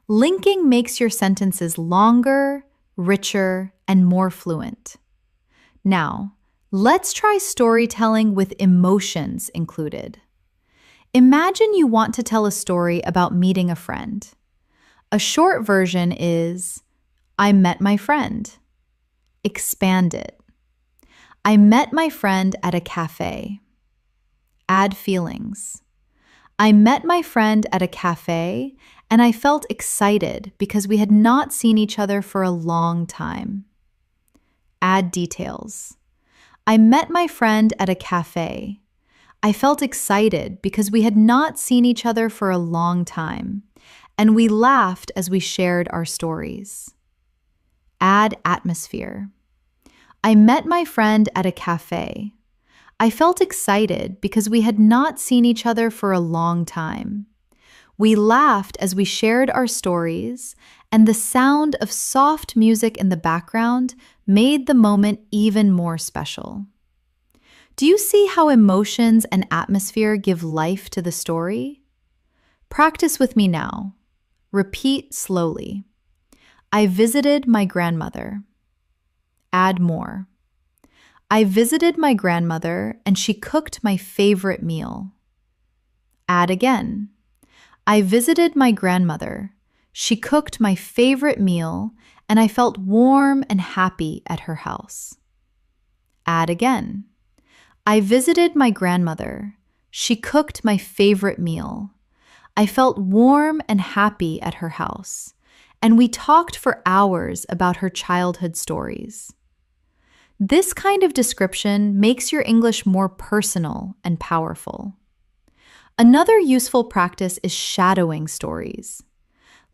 Linking makes your sentences longer, richer, and more fluent. Now, let's try storytelling with emotions included. Imagine you want to tell a story about meeting a friend. A short version is, I met my friend. Expand it. I met my friend at a cafe. Add feelings. I met my friend at a cafe and I felt excited because we had not seen each other for a long time. Add details. I met my friend at a cafe. I felt excited because we had not seen each other for a long time, and we laughed as we shared our stories. Add atmosphere. I met my friend at a cafe. I felt excited because we had not seen each other for a long time. We laughed as we shared our stories, and the sound of soft music in the background made the moment even more special. Do you see how emotions and atmosphere give life to the story? Practice with me now. Repeat slowly. I visited my grandmother. Add more. I visited my grandmother and she cooked my favorite meal. Add again. I visited my grandmother. She cooked my favorite meal, and I felt warm and happy at her house. Add again. I visited my grandmother. She cooked my favorite meal. I felt warm and happy at her house, and we talked for hours about her childhood stories. This kind of description makes your English more personal and powerful. Another useful practice is shadowing stories.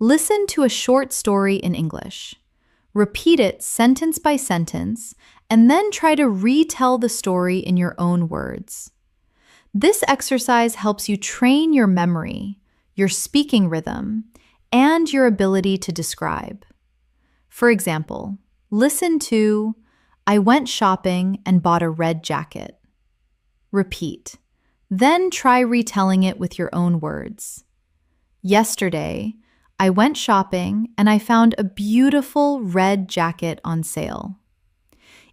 Listen to a short story in English. Repeat it sentence by sentence, and then try to retell the story in your own words. This exercise helps you train your memory, your speaking rhythm, and your ability to describe. For example, listen to, I went shopping and bought a red jacket. Repeat. Then try retelling it with your own words. Yesterday, I went shopping and I found a beautiful red jacket on sale.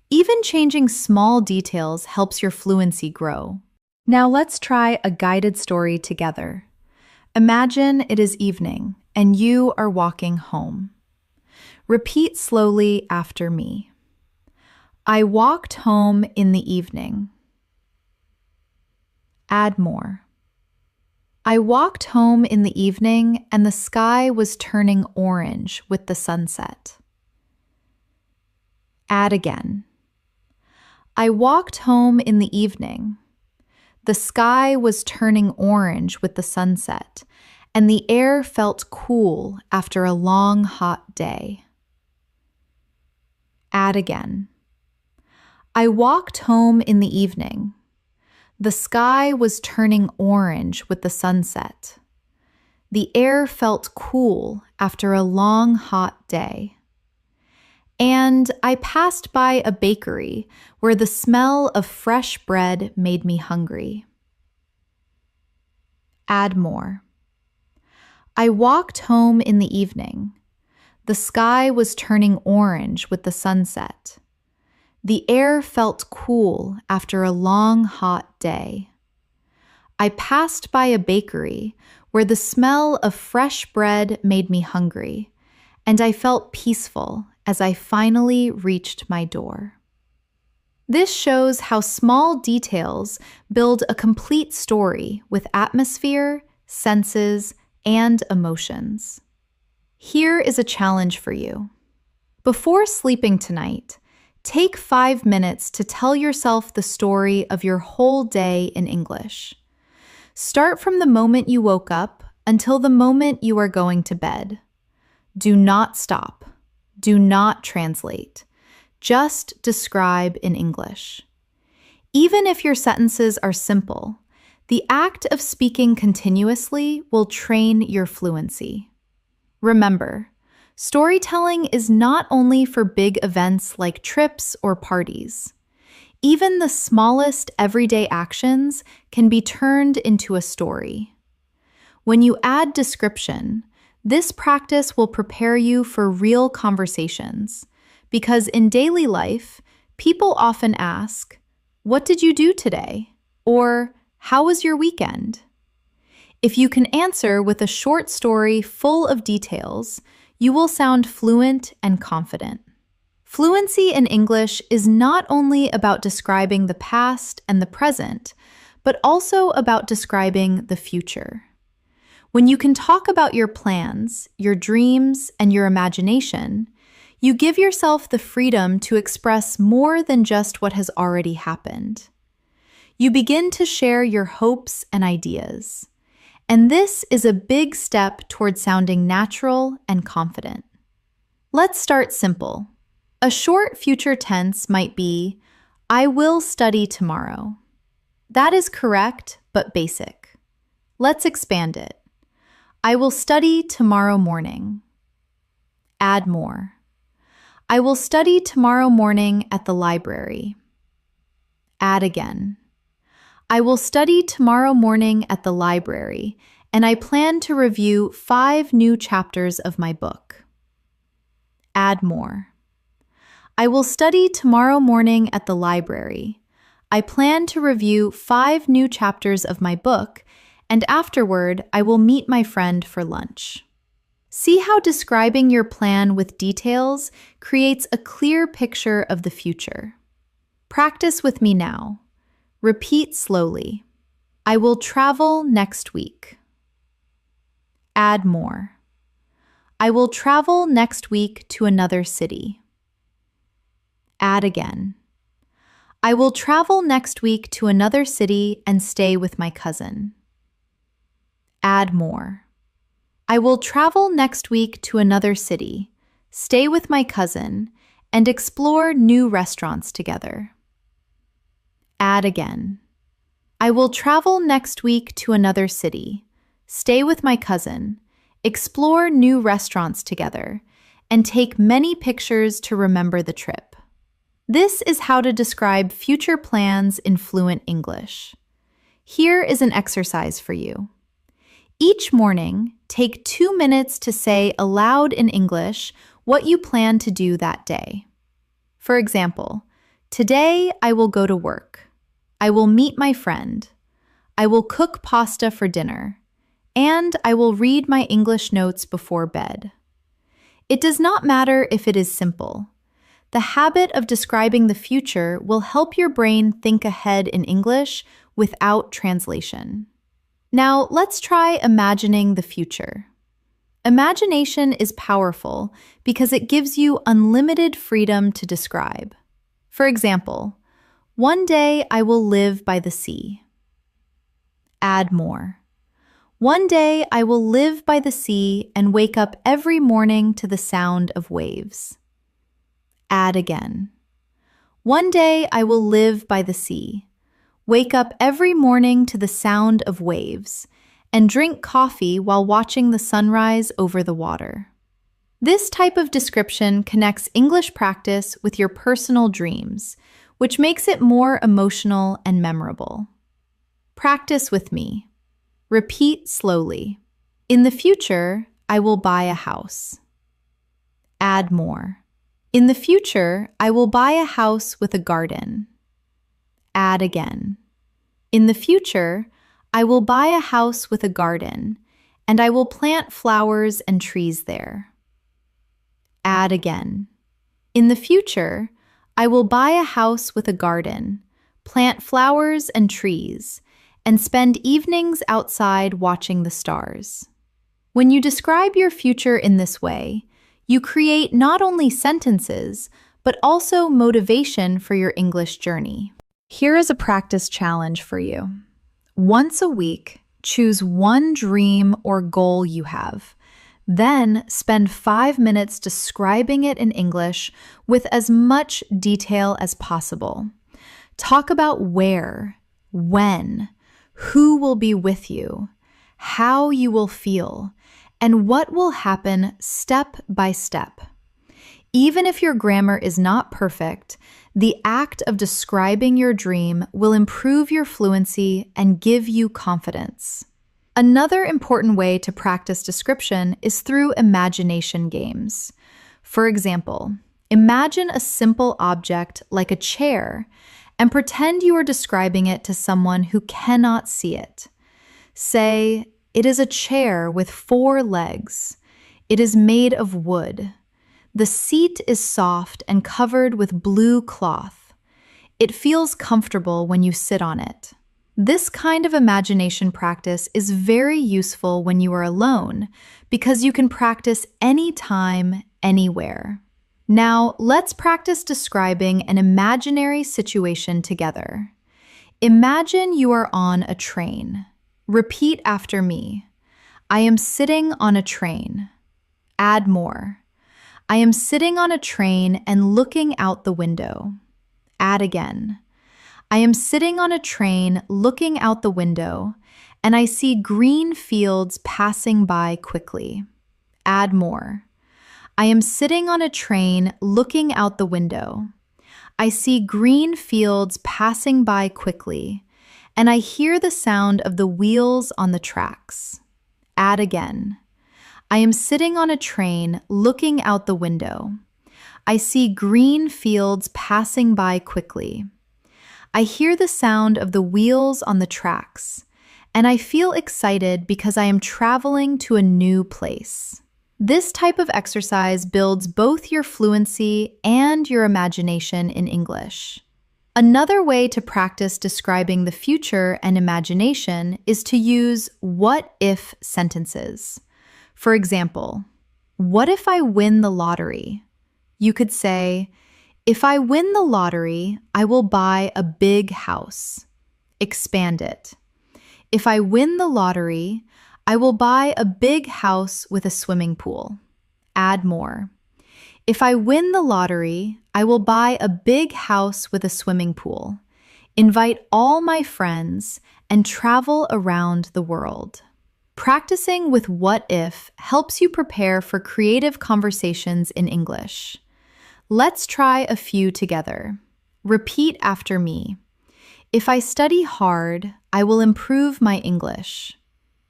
Even changing small details helps your fluency grow. Now let's try a guided story together. Imagine it is evening and you are walking home. Repeat slowly after me. I walked home in the evening. Add more. I walked home in the evening and the sky was turning orange with the sunset. Add again. I walked home in the evening. The sky was turning orange with the sunset, and the air felt cool after a long, hot day. Add again. I walked home in the evening. The sky was turning orange with the sunset. The air felt cool after a long, hot day. And I passed by a bakery where the smell of fresh bread made me hungry. Add more. I walked home in the evening. The sky was turning orange with the sunset. The air felt cool after a long, hot day. I passed by a bakery where the smell of fresh bread made me hungry, and I felt peaceful as I finally reached my door. This shows how small details build a complete story with atmosphere, senses, and emotions. Here is a challenge for you. Before sleeping tonight, take 5 minutes to tell yourself the story of your whole day in English. Start from the moment you woke up until the moment you are going to bed. Do not stop. Do not translate. Just describe in English. Even if your sentences are simple, the act of speaking continuously will train your fluency. Remember, storytelling is not only for big events like trips or parties. Even the smallest everyday actions can be turned into a story. When you add description, this practice will prepare you for real conversations, because in daily life, people often ask, "What did you do today?" or "How was your weekend?" If you can answer with a short story full of details, you will sound fluent and confident. Fluency in English is not only about describing the past and the present, but also about describing the future. When you can talk about your plans, your dreams, and your imagination, you give yourself the freedom to express more than just what has already happened. You begin to share your hopes and ideas. And this is a big step toward sounding natural and confident. Let's start simple. A short future tense might be, I will study tomorrow. That is correct, but basic. Let's expand it. I will study tomorrow morning. Add more. I will study tomorrow morning at the library. Add again. I will study tomorrow morning at the library, and I plan to review 5 new chapters of my book. Add more. I will study tomorrow morning at the library. I plan to review 5 new chapters of my book, and afterward, I will meet my friend for lunch. See how describing your plan with details creates a clear picture of the future. Practice with me now. Repeat slowly. I will travel next week. Add more. I will travel next week to another city. Add again. I will travel next week to another city and stay with my cousin. Add more. I will travel next week to another city, stay with my cousin, and explore new restaurants together. Add again. I will travel next week to another city, stay with my cousin, explore new restaurants together, and take many pictures to remember the trip. This is how to describe future plans in fluent English. Here is an exercise for you. Each morning, take 2 minutes to say aloud in English what you plan to do that day. For example, today I will go to work. I will meet my friend. I will cook pasta for dinner. And I will read my English notes before bed. It does not matter if it is simple. The habit of describing the future will help your brain think ahead in English without translation. Now, let's try imagining the future. Imagination is powerful because it gives you unlimited freedom to describe. For example, one day I will live by the sea. Add more. One day I will live by the sea and wake up every morning to the sound of waves. Add again. One day I will live by the sea, wake up every morning to the sound of waves, and drink coffee while watching the sunrise over the water. This type of description connects English practice with your personal dreams, which makes it more emotional and memorable. Practice with me. Repeat slowly. In the future, I will buy a house. Add more. In the future, I will buy a house with a garden. Add again. In the future, I will buy a house with a garden, and I will plant flowers and trees there. Add again. In the future, I will buy a house with a garden, plant flowers and trees, and spend evenings outside watching the stars. When you describe your future in this way, you create not only sentences, but also motivation for your English journey. Here is a practice challenge for you. Once a week, choose one dream or goal you have. Then spend 5 minutes describing it in English with as much detail as possible. Talk about where, when, who will be with you, how you will feel, and what will happen step by step. Even if your grammar is not perfect, the act of describing your dream will improve your fluency and give you confidence. Another important way to practice description is through imagination games. For example, imagine a simple object like a chair and pretend you are describing it to someone who cannot see it. Say, "It is a chair with 4 legs. It is made of wood. The seat is soft and covered with blue cloth. It feels comfortable when you sit on it." This kind of imagination practice is very useful when you are alone because you can practice anytime, anywhere. Now, let's practice describing an imaginary situation together. Imagine you are on a train. Repeat after me. I am sitting on a train. Add more. I am sitting on a train and looking out the window. Add again. I am sitting on a train looking out the window, and I see green fields passing by quickly. Add more. I am sitting on a train looking out the window. I see green fields passing by quickly, and I hear the sound of the wheels on the tracks. Add again. I am sitting on a train looking out the window. I see green fields passing by quickly. I hear the sound of the wheels on the tracks, and I feel excited because I am traveling to a new place. This type of exercise builds both your fluency and your imagination in English. Another way to practice describing the future and imagination is to use what-if sentences. For example, what if I win the lottery? You could say, if I win the lottery, I will buy a big house. Expand it. If I win the lottery, I will buy a big house with a swimming pool. Add more. If I win the lottery, I will buy a big house with a swimming pool, invite all my friends, and travel around the world. Practicing with what if helps you prepare for creative conversations in English. Let's try a few together. Repeat after me. If I study hard, I will improve my English.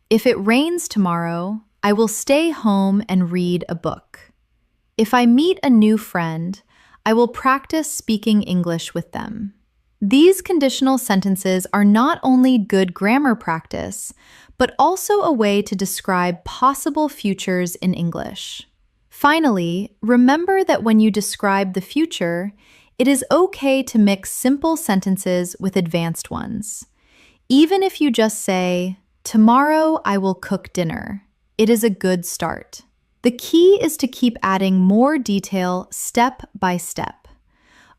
If it rains tomorrow, I will stay home and read a book. If I meet a new friend, I will practice speaking English with them. These conditional sentences are not only good grammar practice, but also a way to describe possible futures in English. Finally, remember that when you describe the future, it is okay to mix simple sentences with advanced ones. Even if you just say, tomorrow I will cook dinner, it is a good start. The key is to keep adding more detail step by step.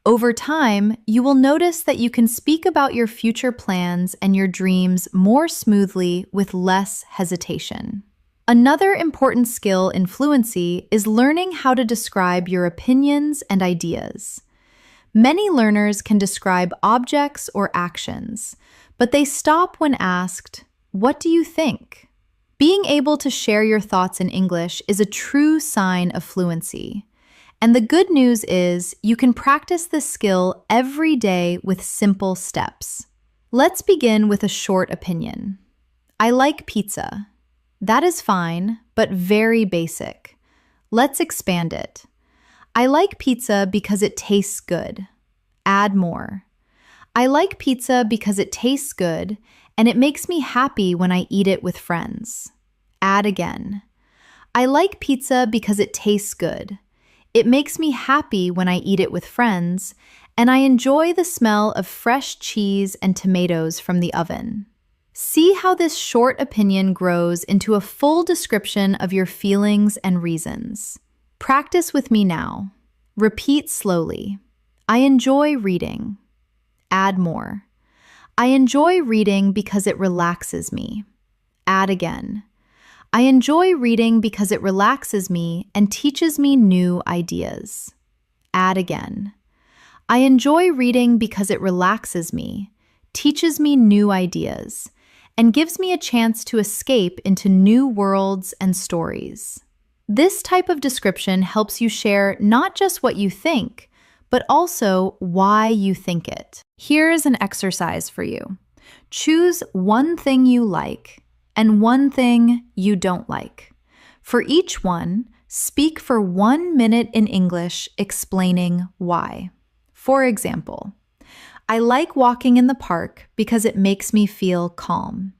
Over time, you will notice that you can speak about your future plans and your dreams more smoothly with less hesitation. Another important skill in fluency is learning how to describe your opinions and ideas. Many learners can describe objects or actions, but they stop when asked, "What do you think?" Being able to share your thoughts in English is a true sign of fluency. And the good news is you can practice this skill every day with simple steps. Let's begin with a short opinion. I like pizza. That is fine, but very basic. Let's expand it. I like pizza because it tastes good. Add more. I like pizza because it tastes good and it makes me happy when I eat it with friends. Add again. I like pizza because it tastes good. It makes me happy when I eat it with friends, and I enjoy the smell of fresh cheese and tomatoes from the oven. See how this short opinion grows into a full description of your feelings and reasons. Practice with me now. Repeat slowly. I enjoy reading. Add more. I enjoy reading because it relaxes me. Add again. I enjoy reading because it relaxes me and teaches me new ideas. Add again. I enjoy reading because it relaxes me, teaches me new ideas, and gives me a chance to escape into new worlds and stories. This type of description helps you share not just what you think, but also why you think it. Here's an exercise for you. Choose one thing you like and one thing you don't like. For each one, speak for 1 minute in English explaining why. For example, I like walking in the park because it makes me feel calm.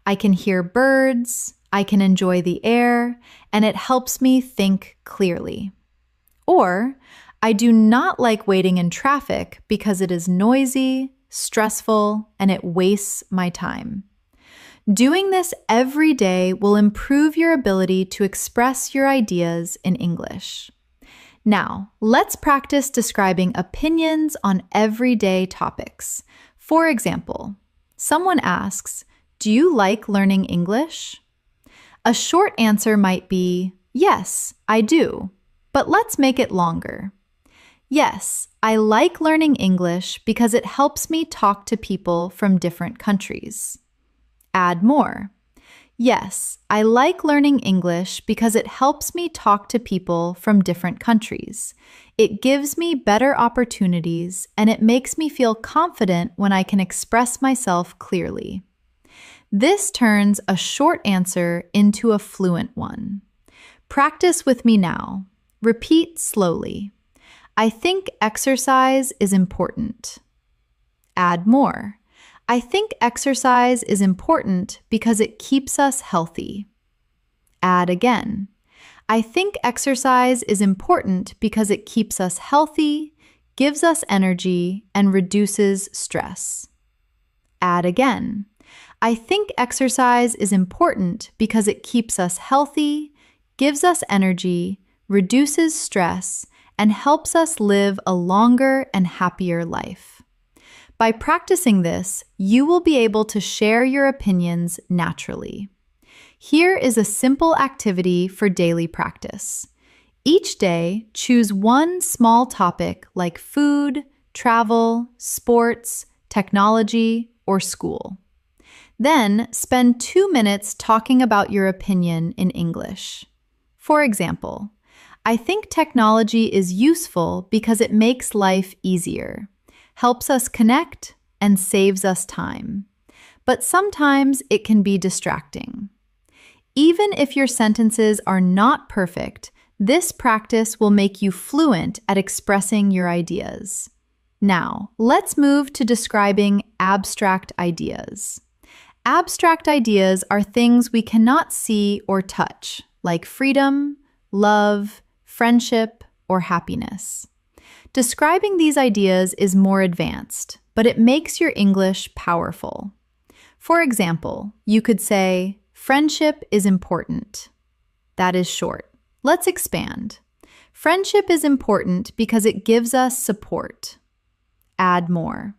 I can hear birds, I can enjoy the air, and it helps me think clearly. Or, I do not like waiting in traffic because it is noisy, stressful, and it wastes my time. Doing this every day will improve your ability to express your ideas in English. Now, let's practice describing opinions on everyday topics. For example, someone asks, "Do you like learning English?" A short answer might be, "Yes, I do," but let's make it longer. Yes, I like learning English because it helps me talk to people from different countries. Add more. Yes, I like learning English because it helps me talk to people from different countries. It gives me better opportunities and it makes me feel confident when I can express myself clearly. This turns a short answer into a fluent one. Practice with me now. Repeat slowly. I think exercise is important. Add more. I think exercise is important because it keeps us healthy. Add again. I think exercise is important because it keeps us healthy, gives us energy, and reduces stress. Add again. I think exercise is important because it keeps us healthy, gives us energy, reduces stress, and helps us live a longer and happier life. By practicing this, you will be able to share your opinions naturally. Here is a simple activity for daily practice. Each day, choose one small topic like food, travel, sports, technology, or school. Then, spend 2 minutes talking about your opinion in English. For example, I think technology is useful because it makes life easier, helps us connect, and saves us time. But sometimes it can be distracting. Even if your sentences are not perfect, this practice will make you fluent at expressing your ideas. Now, let's move to describing abstract ideas. Abstract ideas are things we cannot see or touch, like freedom, love, friendship, or happiness. Describing these ideas is more advanced, but it makes your English powerful. For example, you could say, friendship is important. That is short. Let's expand. Friendship is important because it gives us support. Add more.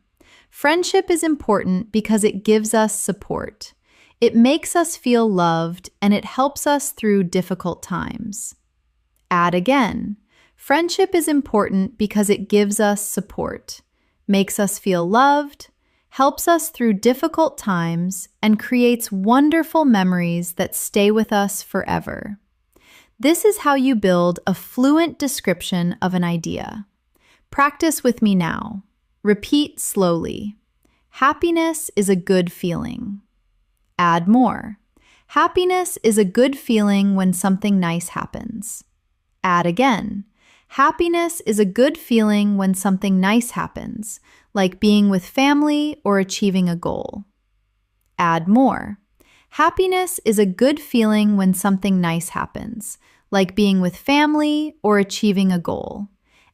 Friendship is important because it gives us support. It makes us feel loved and it helps us through difficult times. Add again. Friendship is important because it gives us support, makes us feel loved, helps us through difficult times, and creates wonderful memories that stay with us forever. This is how you build a fluent description of an idea. Practice with me now. Repeat slowly. Happiness is a good feeling. Add more. Happiness is a good feeling when something nice happens. Add again. Happiness is a good feeling when something nice happens, like being with family or achieving a goal. Add more. Happiness is a good feeling when something nice happens, like being with family or achieving a goal,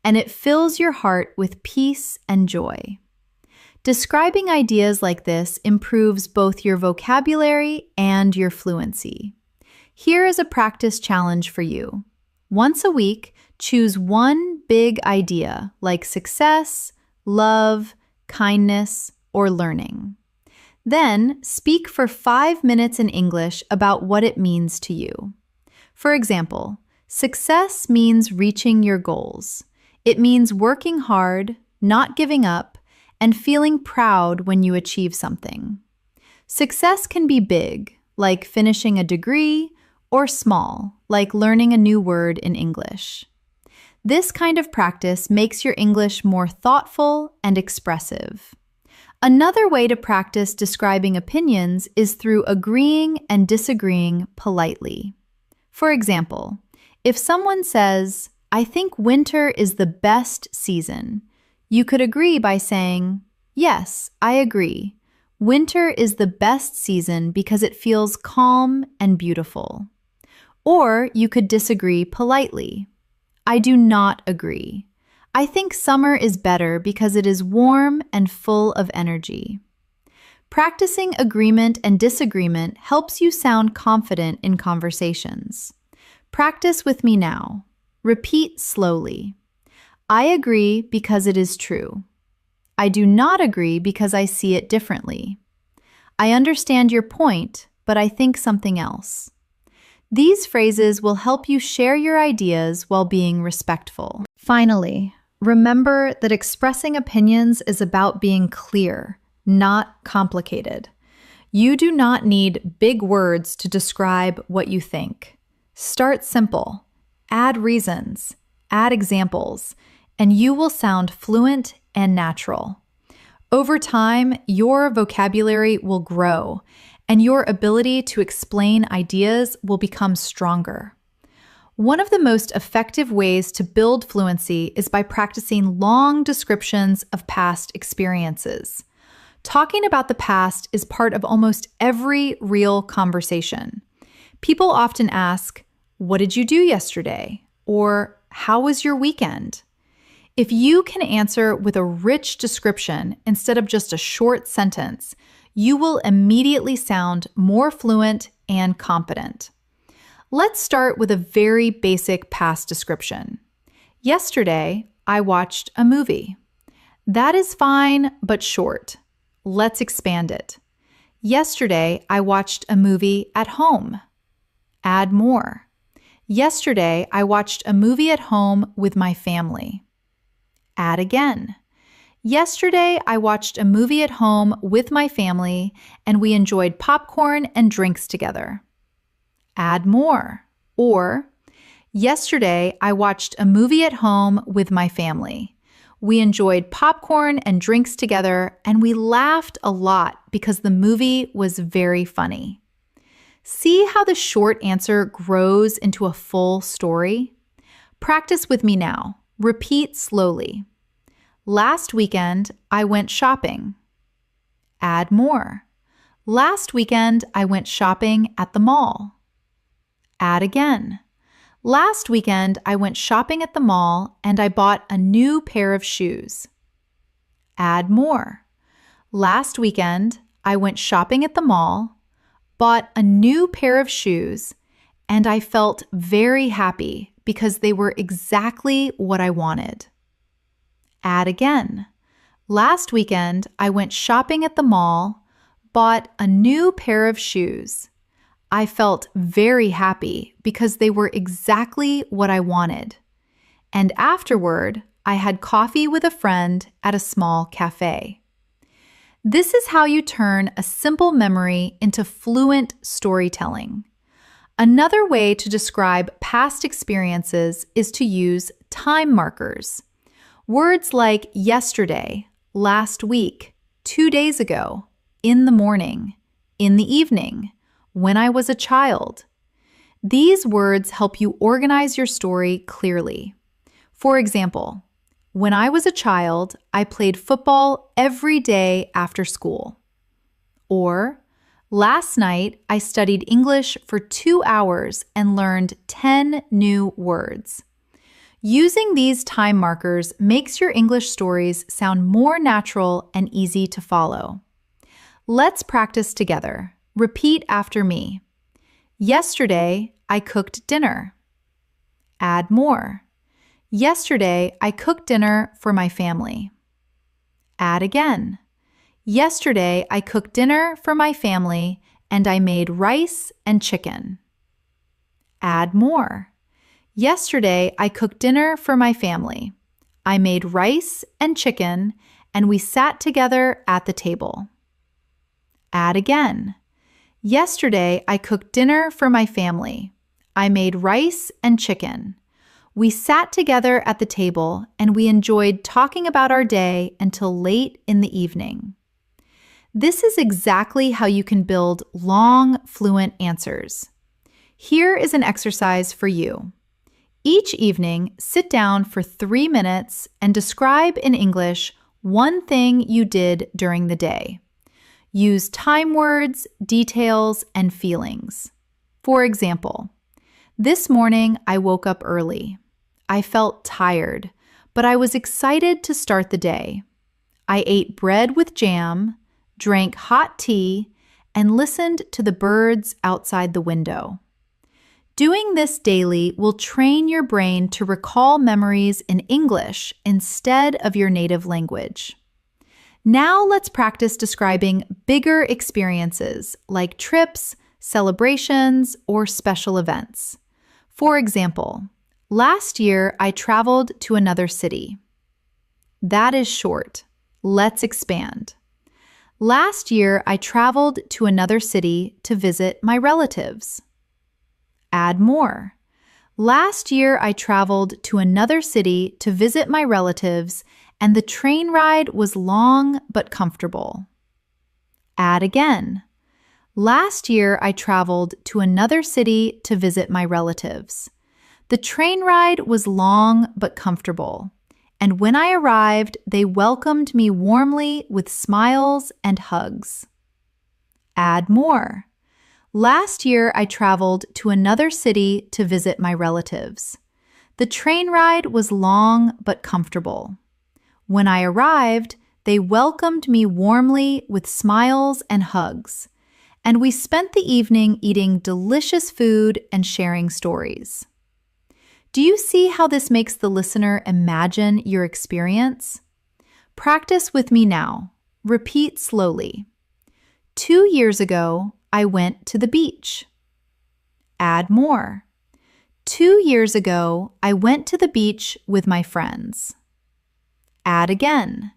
and it fills your heart with peace and joy. Describing ideas like this improves both your vocabulary and your fluency. Here is a practice challenge for you. Once a week, choose one big idea like success, love, kindness, or learning. Then, speak for 5 minutes in English about what it means to you. For example, success means reaching your goals. It means working hard, not giving up, and feeling proud when you achieve something. Success can be big, like finishing a degree, or small, like learning a new word in English. This kind of practice makes your English more thoughtful and expressive. Another way to practice describing opinions is through agreeing and disagreeing politely. For example, if someone says, I think winter is the best season, you could agree by saying, yes, I agree. Winter is the best season because it feels calm and beautiful. Or you could disagree politely. I do not agree. I think summer is better because it is warm and full of energy. Practicing agreement and disagreement helps you sound confident in conversations. Practice with me now. Repeat slowly. I agree because it is true. I do not agree because I see it differently. I understand your point, but I think something else. These phrases will help you share your ideas while being respectful. Finally, remember that expressing opinions is about being clear, not complicated. You do not need big words to describe what you think. Start simple. Add reasons, add examples, and you will sound fluent and natural. Over time, your vocabulary will grow, and your ability to explain ideas will become stronger. One of the most effective ways to build fluency is by practicing long descriptions of past experiences. Talking about the past is part of almost every real conversation. People often ask, What did you do yesterday? Or how was your weekend? If you can answer with a rich description instead of just a short sentence, you will immediately sound more fluent and confident. Let's start with a very basic past description. Yesterday, I watched a movie. That is fine, but short. Let's expand it. Yesterday, I watched a movie at home. Add more. Yesterday, I watched a movie at home with my family. Add again. Yesterday, I watched a movie at home with my family, and we enjoyed popcorn and drinks together. Add more. Or, yesterday, I watched a movie at home with my family. We enjoyed popcorn and drinks together, and we laughed a lot because the movie was very funny. See how the short answer grows into a full story? Practice with me now. Repeat slowly. Last weekend, I went shopping. Add more. Last weekend, I went shopping at the mall. Add again. Last weekend, I went shopping at the mall and I bought a new pair of shoes. Add more. Last weekend, I went shopping at the mall, bought a new pair of shoes, and I felt very happy because they were exactly what I wanted. Add again. Last weekend, I went shopping at the mall, bought a new pair of shoes. I felt very happy because they were exactly what I wanted. And afterward, I had coffee with a friend at a small cafe. This is how you turn a simple memory into fluent storytelling. Another way to describe past experiences is to use time markers. Words like yesterday, last week, 2 days ago, in the morning, in the evening, when I was a child. These words help you organize your story clearly. For example, when I was a child, I played football every day after school. Or, last night, I studied English for 2 hours and learned 10 new words. Using these time markers makes your English stories sound more natural and easy to follow. Let's practice together. Repeat after me. Yesterday, I cooked dinner. Add more. Yesterday, I cooked dinner for my family. Add again. Yesterday, I cooked dinner for my family and I made rice and chicken. Add more. Yesterday, I cooked dinner for my family. I made rice and chicken and we sat together at the table. Add again. Yesterday, I cooked dinner for my family. I made rice and chicken. We sat together at the table and we enjoyed talking about our day until late in the evening. This is exactly how you can build long, fluent answers. Here is an exercise for you. Each evening, sit down for 3 minutes and describe in English one thing you did during the day. Use time words, details, and feelings. For example, this morning I woke up early. I felt tired, but I was excited to start the day. I ate bread with jam, drank hot tea, and listened to the birds outside the window. Doing this daily will train your brain to recall memories in English instead of your native language. Now let's practice describing bigger experiences like trips, celebrations, or special events. For example, last year I traveled to another city. That is short. Let's expand. Last year I traveled to another city to visit my relatives. Add more. Last year I traveled to another city to visit my relatives and the train ride was long but comfortable. Add again. Last year, I traveled to another city to visit my relatives. The train ride was long but comfortable, and when I arrived, they welcomed me warmly with smiles and hugs. Add more. Last year, I traveled to another city to visit my relatives. The train ride was long but comfortable. When I arrived, they welcomed me warmly with smiles and hugs, and we spent the evening eating delicious food and sharing stories. Do you see how this makes the listener imagine your experience? Practice with me now. Repeat slowly. 2 years ago, I went to the beach. Add more. 2 years ago, I went to the beach with my friends. Add again.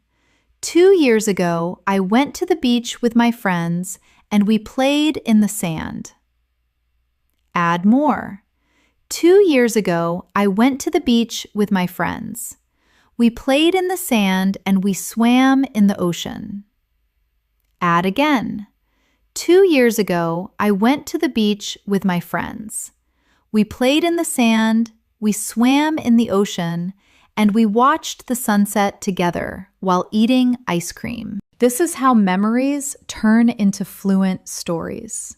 2 years ago, I went to the beach with my friends and we played in the sand. Add more. 2 years ago, I went to the beach with my friends. We played in the sand and we swam in the ocean. Add again. 2 years ago, I went to the beach with my friends. We played in the sand, we swam in the ocean, and we watched the sunset together while eating ice cream. This is how memories turn into fluent stories.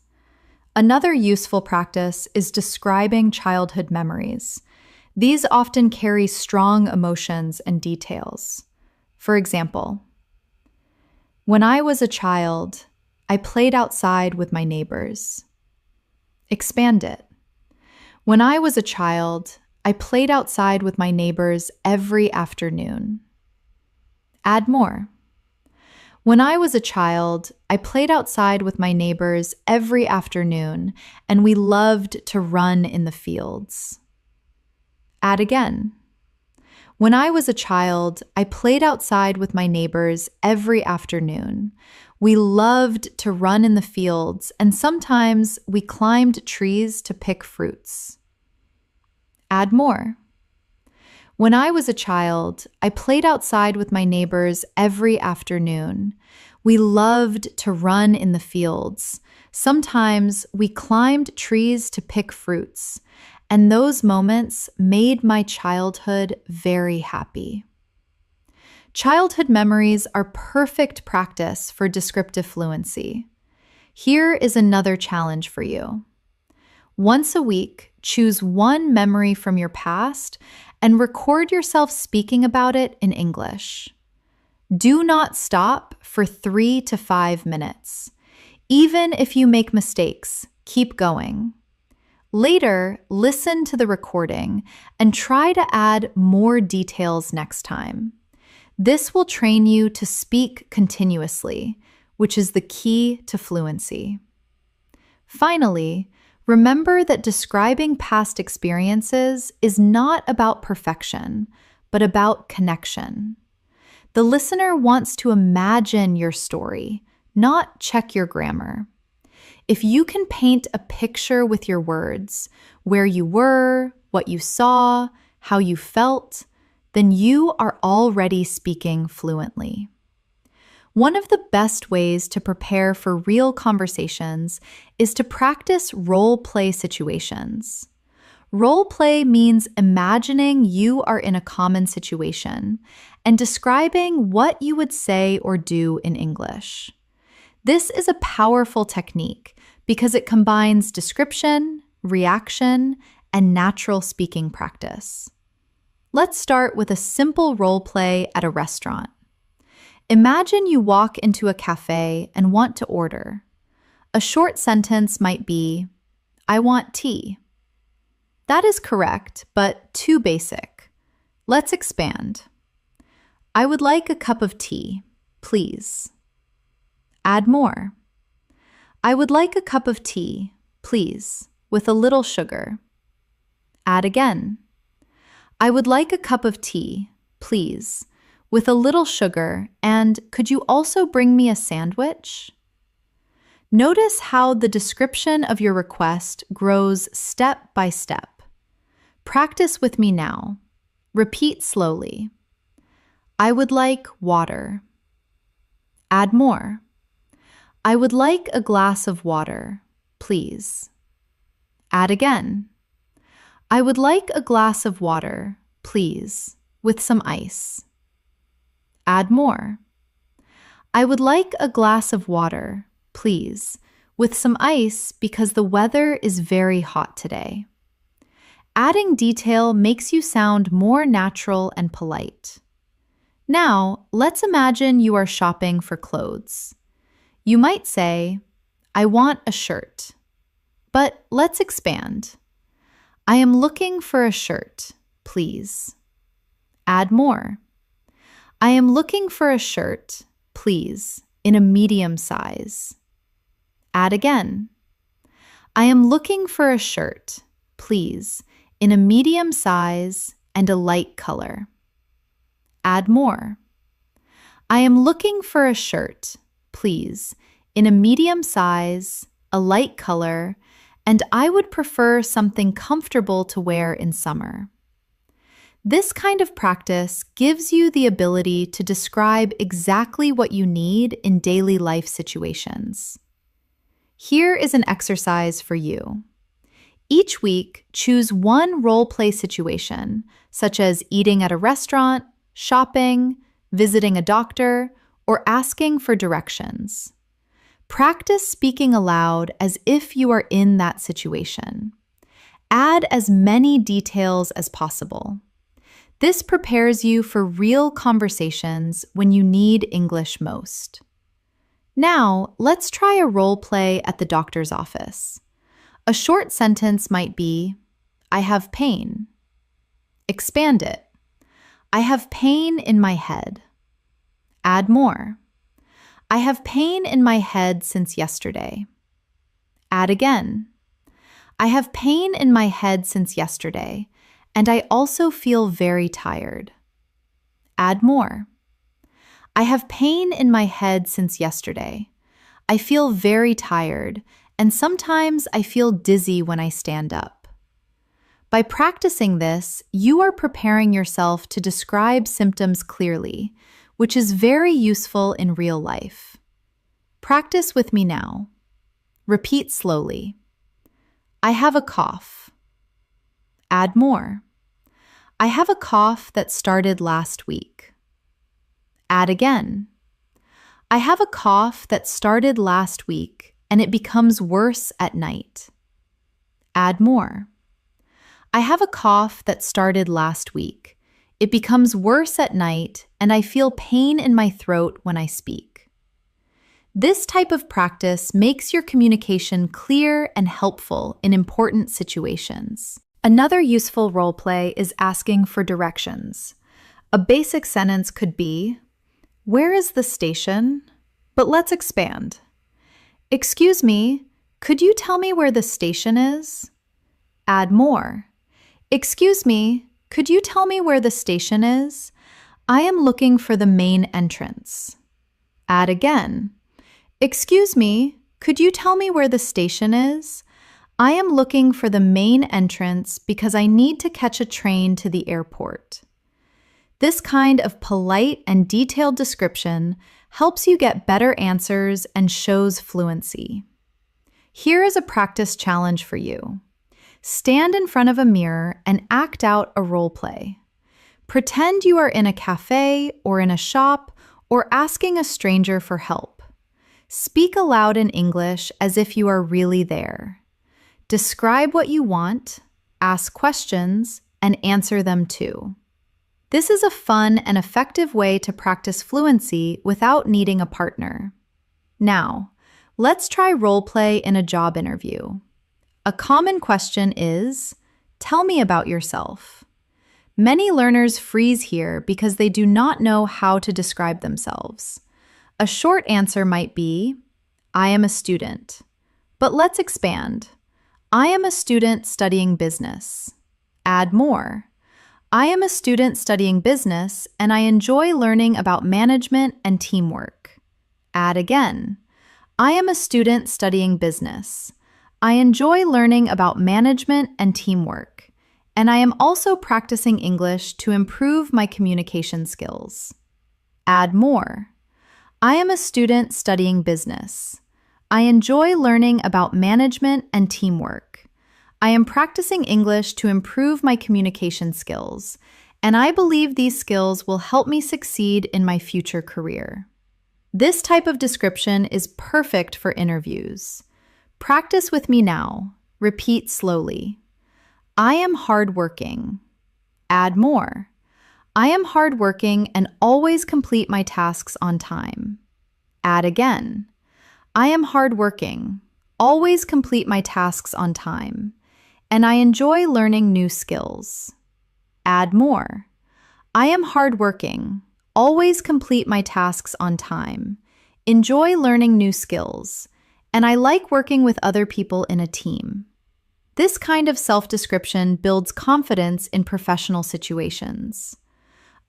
Another useful practice is describing childhood memories. These often carry strong emotions and details. For example, when I was a child, I played outside with my neighbors. Expand it. When I was a child, I played outside with my neighbors every afternoon. Add more. When I was a child, I played outside with my neighbors every afternoon, and we loved to run in the fields. Add again. When I was a child, I played outside with my neighbors every afternoon. We loved to run in the fields, and sometimes we climbed trees to pick fruits. Add more. When I was a child, I played outside with my neighbors every afternoon. We loved to run in the fields. Sometimes we climbed trees to pick fruits, and those moments made my childhood very happy. Childhood memories are perfect practice for descriptive fluency. Here is another challenge for you. Once a week, choose one memory from your past and record yourself speaking about it in English. Do not stop for 3 to 5 minutes. Even if you make mistakes, keep going. Later, listen to the recording and try to add more details next time. This will train you to speak continuously, which is the key to fluency. Finally, remember that describing past experiences is not about perfection, but about connection. The listener wants to imagine your story, not check your grammar. If you can paint a picture with your words, where you were, what you saw, how you felt, then you are already speaking fluently. One of the best ways to prepare for real conversations is to practice role-play situations. Role-play means imagining you are in a common situation and describing what you would say or do in English. This is a powerful technique because it combines description, reaction, and natural speaking practice. Let's start with a simple role play at a restaurant. Imagine you walk into a cafe and want to order. A short sentence might be, "I want tea." That is correct, but too basic. Let's expand. "I would like a cup of tea, please." Add more. "I would like a cup of tea, please, with a little sugar." Add again. "I would like a cup of tea, please, with a little sugar, and could you also bring me a sandwich?" Notice how the description of your request grows step by step. Practice with me now. Repeat slowly. "I would like water." Add more. "I would like a glass of water, please." Add again. "I would like a glass of water, please, with some ice." Add more. "I would like a glass of water, please, with some ice because the weather is very hot today. Adding detail makes you sound more natural and polite. Now, let's imagine you are shopping for clothes. You might say, I want a shirt. But let's expand. I am looking for a shirt, please. Add more. I am looking for a shirt, please, in a medium size. Add again. I am looking for a shirt, please, in a medium size and a light color. Add more. I am looking for a shirt, please, in a medium size, a light color, and I would prefer something comfortable to wear in summer. This kind of practice gives you the ability to describe exactly what you need in daily life situations. Here is an exercise for you. Each week, choose one role-play situation, such as eating at a restaurant, shopping, visiting a doctor, or asking for directions. Practice speaking aloud as if you are in that situation. Add as many details as possible. This prepares you for real conversations when you need English most. Now, let's try a role play at the doctor's office. A short sentence might be, I have pain. Expand it. I have pain in my head. Add more. I have pain in my head since yesterday. Add again. I have pain in my head since yesterday, and I also feel very tired. Add more. I have pain in my head since yesterday. I feel very tired, and sometimes I feel dizzy when I stand up. By practicing this, you are preparing yourself to describe symptoms clearly, which is very useful in real life. Practice with me now. Repeat slowly. I have a cough. Add more. I have a cough that started last week. Add again. I have a cough that started last week and it becomes worse at night. Add more. I have a cough that started last week. It becomes worse at night, and I feel pain in my throat when I speak. This type of practice makes your communication clear and helpful in important situations. Another useful role play is asking for directions. A basic sentence could be, where is the station? But let's expand. Excuse me, could you tell me where the station is? Add more. Excuse me, could you tell me where the station is? I am looking for the main entrance. Add again. Excuse me, could you tell me where the station is? I am looking for the main entrance because I need to catch a train to the airport. This kind of polite and detailed description helps you get better answers and shows fluency. Here is a practice challenge for you. Stand in front of a mirror and act out a role play. Pretend you are in a cafe or in a shop or asking a stranger for help. Speak aloud in English as if you are really there. Describe what you want, ask questions, and answer them too. This is a fun and effective way to practice fluency without needing a partner. Now, let's try role play in a job interview. A common question is, tell me about yourself. Many learners freeze here because they do not know how to describe themselves. A short answer might be, I am a student. But let's expand. I am a student studying business. Add more. I am a student studying business and I enjoy learning about management and teamwork. Add again. I am a student studying business. I enjoy learning about management and teamwork, and I am also practicing English to improve my communication skills. Add more. I am a student studying business. I enjoy learning about management and teamwork. I am practicing English to improve my communication skills, and I believe these skills will help me succeed in my future career. This type of description is perfect for interviews. Practice with me now. Repeat slowly. I am hardworking. Add more. I am hardworking and always complete my tasks on time. Add again. I am hardworking, always complete my tasks on time, and I enjoy learning new skills. Add more. I am hardworking, always complete my tasks on time, enjoy learning new skills, and I like working with other people in a team. This kind of self-description builds confidence in professional situations.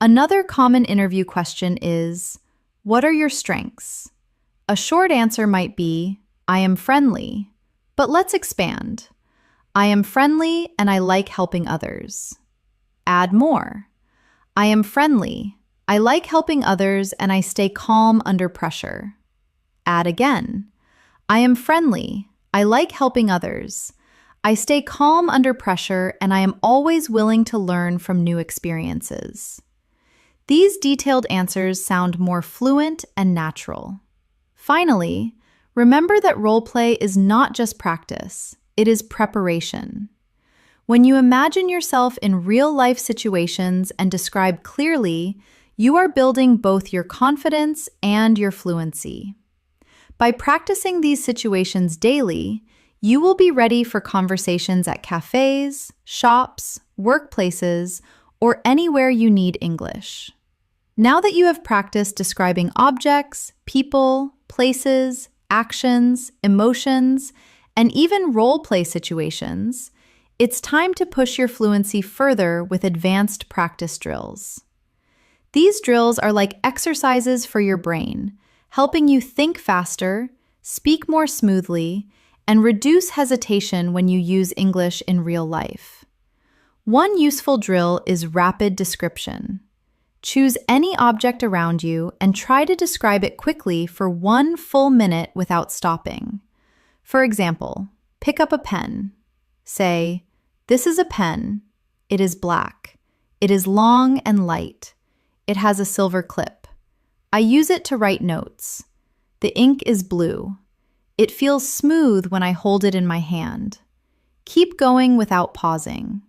Another common interview question is, what are your strengths? A short answer might be, I am friendly, but let's expand. I am friendly and I like helping others. Add more. I am friendly, I like helping others and I stay calm under pressure. Add again. I am friendly, I like helping others. I stay calm under pressure and I am always willing to learn from new experiences. These detailed answers sound more fluent and natural. Finally, remember that role play is not just practice, it is preparation. When you imagine yourself in real-life situations and describe clearly, you are building both your confidence and your fluency. By practicing these situations daily, you will be ready for conversations at cafes, shops, workplaces, or anywhere you need English. Now that you have practiced describing objects, people, places, actions, emotions, and even role-play situations, it's time to push your fluency further with advanced practice drills. These drills are like exercises for your brain, helping you think faster, speak more smoothly, and reduce hesitation when you use English in real life. One useful drill is rapid description. Choose any object around you and try to describe it quickly for 1 full minute without stopping. For example, pick up a pen. Say, this is a pen. It is black. It is long and light. It has a silver clip. I use it to write notes. The ink is blue. It feels smooth when I hold it in my hand. Keep going without pausing.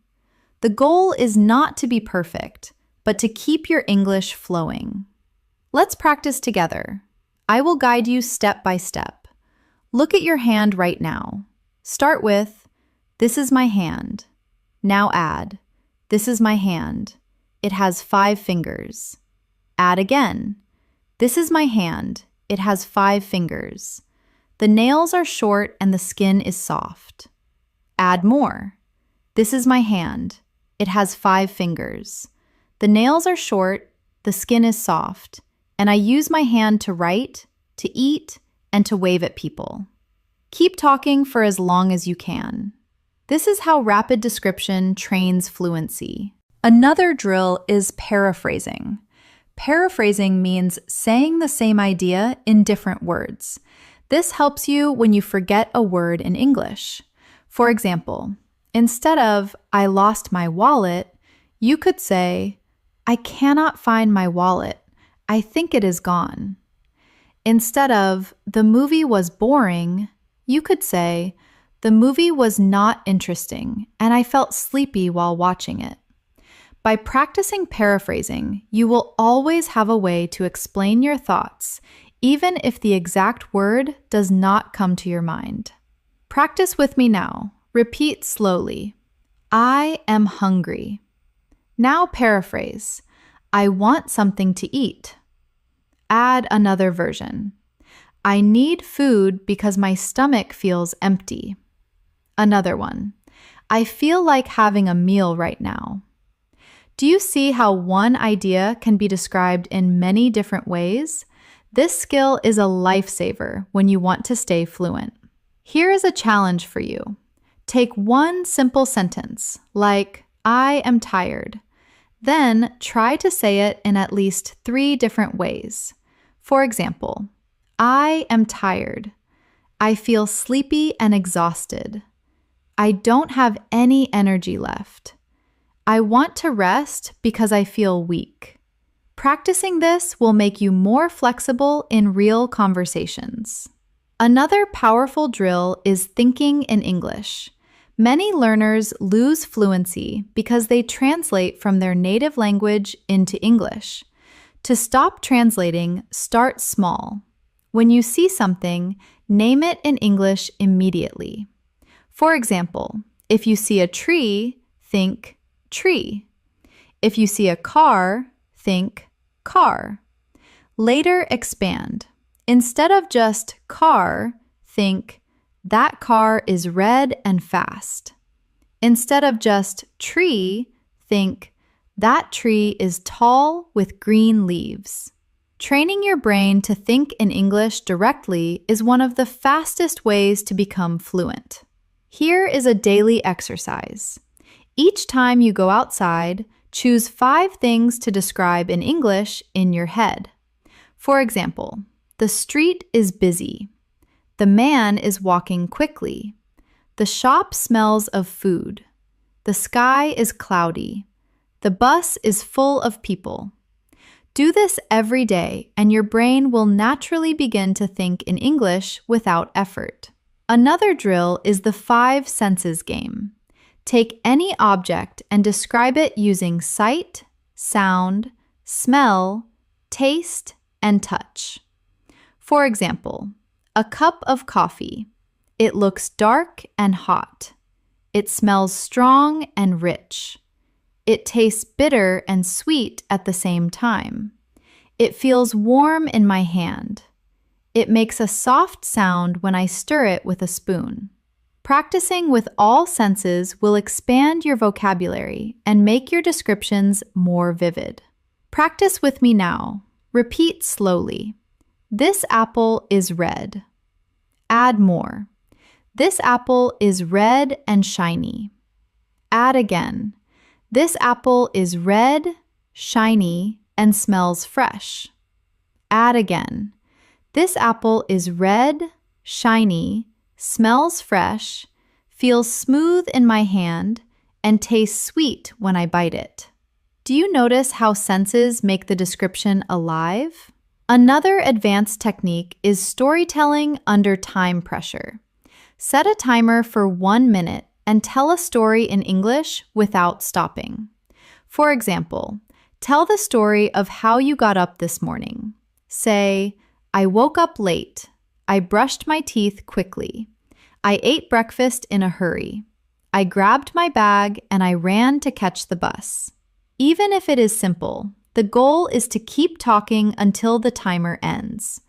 The goal is not to be perfect, but to keep your English flowing. Let's practice together. I will guide you step by step. Look at your hand right now. Start with, this is my hand. Now add, this is my hand. It has 5 fingers. Add again. This is my hand. It has 5 fingers. The nails are short and the skin is soft. Add more. This is my hand. It has 5 fingers. The nails are short, the skin is soft, and I use my hand to write, to eat, and to wave at people. Keep talking for as long as you can. This is how rapid description trains fluency. Another drill is paraphrasing. Paraphrasing means saying the same idea in different words. This helps you when you forget a word in English. For example, instead of, I lost my wallet, you could say, I cannot find my wallet. I think it is gone. Instead of, the movie was boring, you could say, the movie was not interesting, and I felt sleepy while watching it. By practicing paraphrasing, you will always have a way to explain your thoughts, even if the exact word does not come to your mind. Practice with me now. Repeat slowly. I am hungry. Now paraphrase. I want something to eat. Add another version. I need food because my stomach feels empty. Another one. I feel like having a meal right now. Do you see how one idea can be described in many different ways? This skill is a lifesaver when you want to stay fluent. Here is a challenge for you. Take one simple sentence, like, I am tired. Then try to say it in at least 3 different ways. For example, I am tired. I feel sleepy and exhausted. I don't have any energy left. I want to rest because I feel weak. Practicing this will make you more flexible in real conversations. Another powerful drill is thinking in English. Many learners lose fluency because they translate from their native language into English. To stop translating, start small. When you see something, name it in English immediately. For example, if you see a tree, think tree. If you see a car, think car. Later, expand. Instead of just car, think that car is red and fast. Instead of just tree, think that tree is tall with green leaves. Training your brain to think in English directly is one of the fastest ways to become fluent. Here is a daily exercise. Each time you go outside, choose 5 things to describe in English in your head. For example, the street is busy. The man is walking quickly. The shop smells of food. The sky is cloudy. The bus is full of people. Do this every day, and your brain will naturally begin to think in English without effort. Another drill is the 5 senses game. Take any object and describe it using sight, sound, smell, taste, and touch. For example, a cup of coffee. It looks dark and hot. It smells strong and rich. It tastes bitter and sweet at the same time. It feels warm in my hand. It makes a soft sound when I stir it with a spoon. Practicing with all senses will expand your vocabulary and make your descriptions more vivid. Practice with me now. Repeat slowly. This apple is red. Add more. This apple is red and shiny. Add again. This apple is red, shiny, and smells fresh. Add again. This apple is red, shiny, smells fresh, feels smooth in my hand, and tastes sweet when I bite it. Do you notice how senses make the description alive? Another advanced technique is storytelling under time pressure. Set a timer for 1 minute and tell a story in English without stopping. For example, tell the story of how you got up this morning. Say, I woke up late. I brushed my teeth quickly. I ate breakfast in a hurry. I grabbed my bag and I ran to catch the bus. Even if it is simple, the goal is to keep talking until the timer ends.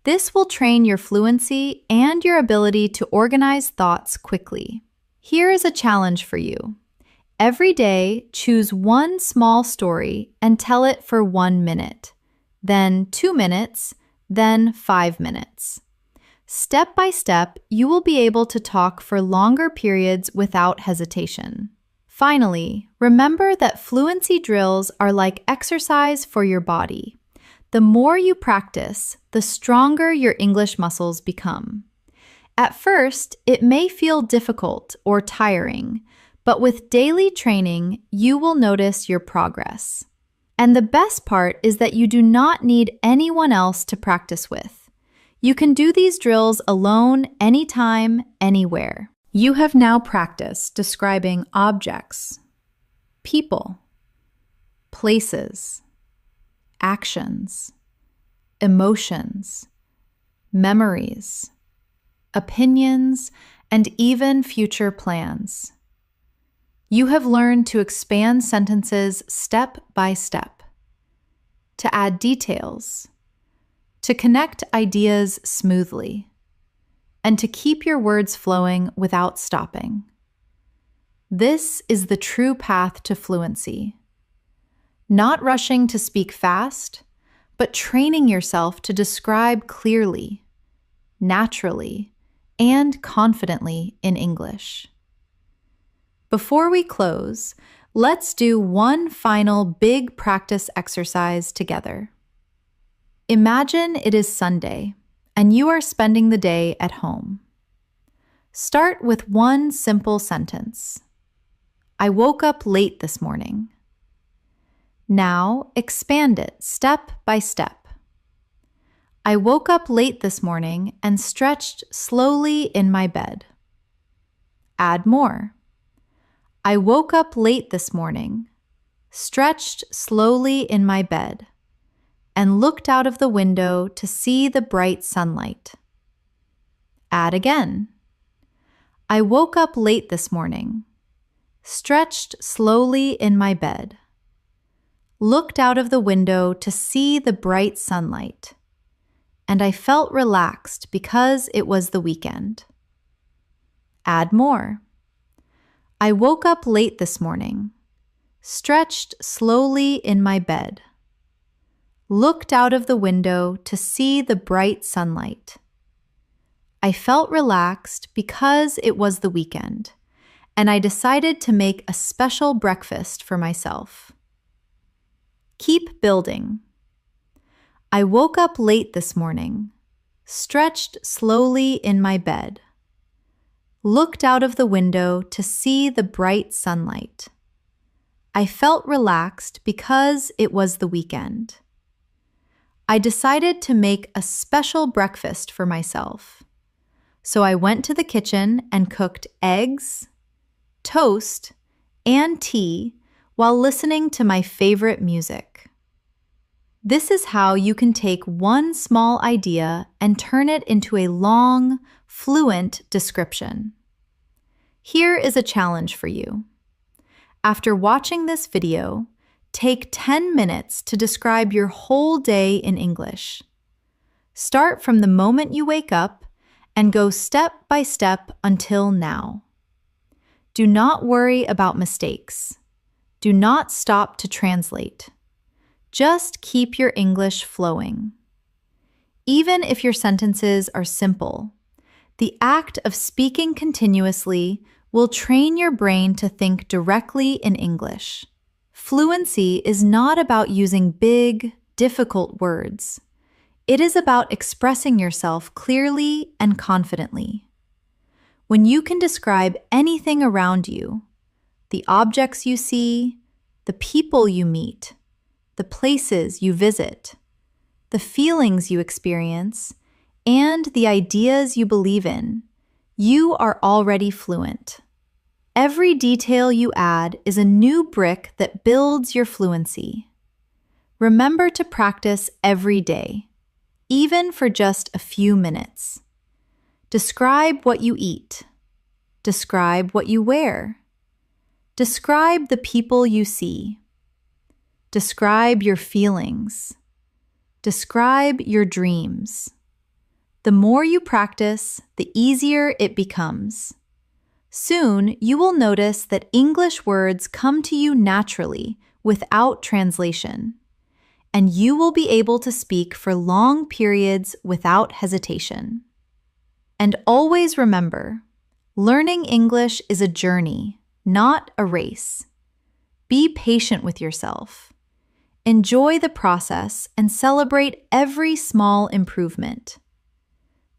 This will train your fluency and your ability to organize thoughts quickly. Here is a challenge for you. Every day, choose one small story and tell it for 1 minute, then 2 minutes, then 5 minutes. Step by step, you will be able to talk for longer periods without hesitation. Finally, remember that fluency drills are like exercise for your body. The more you practice, the stronger your English muscles become. At first, it may feel difficult or tiring, but with daily training, you will notice your progress. And the best part is that you do not need anyone else to practice with. You can do these drills alone, anytime, anywhere. You have now practiced describing objects, people, places, actions, emotions, memories, opinions, and even future plans. You have learned to expand sentences step by step, to add details, to connect ideas smoothly, and to keep your words flowing without stopping. This is the true path to fluency. Not rushing to speak fast, but training yourself to describe clearly, naturally, and confidently in English. Before we close, let's do one final big practice exercise together. Imagine it is Sunday, and you are spending the day at home. Start with one simple sentence. I woke up late this morning. Now expand it step by step. I woke up late this morning and stretched slowly in my bed. Add more. I woke up late this morning, stretched slowly in my bed, and looked out of the window to see the bright sunlight. Add again. I woke up late this morning, stretched slowly in my bed, looked out of the window to see the bright sunlight, and I felt relaxed because it was the weekend. Add more. I woke up late this morning, stretched slowly in my bed, looked out of the window to see the bright sunlight. I felt relaxed because it was the weekend, and I decided to make a special breakfast for myself. Keep building. I woke up late this morning, stretched slowly in my bed, looked out of the window to see the bright sunlight. I felt relaxed because it was the weekend. I decided to make a special breakfast for myself. So I went to the kitchen and cooked eggs, toast, and tea while listening to my favorite music. This is how you can take one small idea and turn it into a long, fluent description. Here is a challenge for you. After watching this video, take 10 minutes to describe your whole day in English. Start from the moment you wake up and go step by step until now. Do not worry about mistakes. Do not stop to translate. Just keep your English flowing. Even if your sentences are simple, the act of speaking continuously will train your brain to think directly in English. Fluency is not about using big, difficult words. It is about expressing yourself clearly and confidently. When you can describe anything around you, the objects you see, the people you meet, the places you visit, the feelings you experience, and the ideas you believe in, you are already fluent. Every detail you add is a new brick that builds your fluency. Remember to practice every day, even for just a few minutes. Describe what you eat. Describe what you wear. Describe the people you see. Describe your feelings. Describe your dreams. The more you practice, the easier it becomes. Soon, you will notice that English words come to you naturally without translation, and you will be able to speak for long periods without hesitation. And always remember, learning English is a journey, not a race. Be patient with yourself. Enjoy the process and celebrate every small improvement.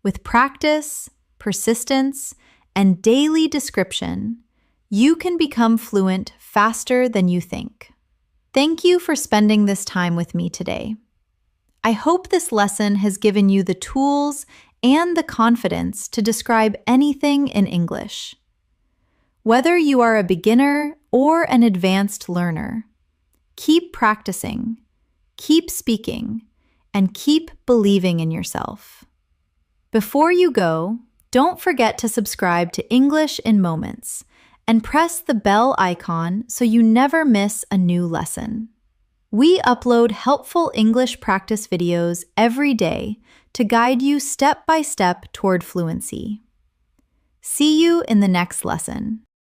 With practice, persistence, and daily description, you can become fluent faster than you think. Thank you for spending this time with me today. I hope this lesson has given you the tools and the confidence to describe anything in English. Whether you are a beginner or an advanced learner, keep practicing, keep speaking, and keep believing in yourself. Before you go, don't forget to subscribe to English in Moments and press the bell icon so you never miss a new lesson. We upload helpful English practice videos every day to guide you step by step toward fluency. See you in the next lesson.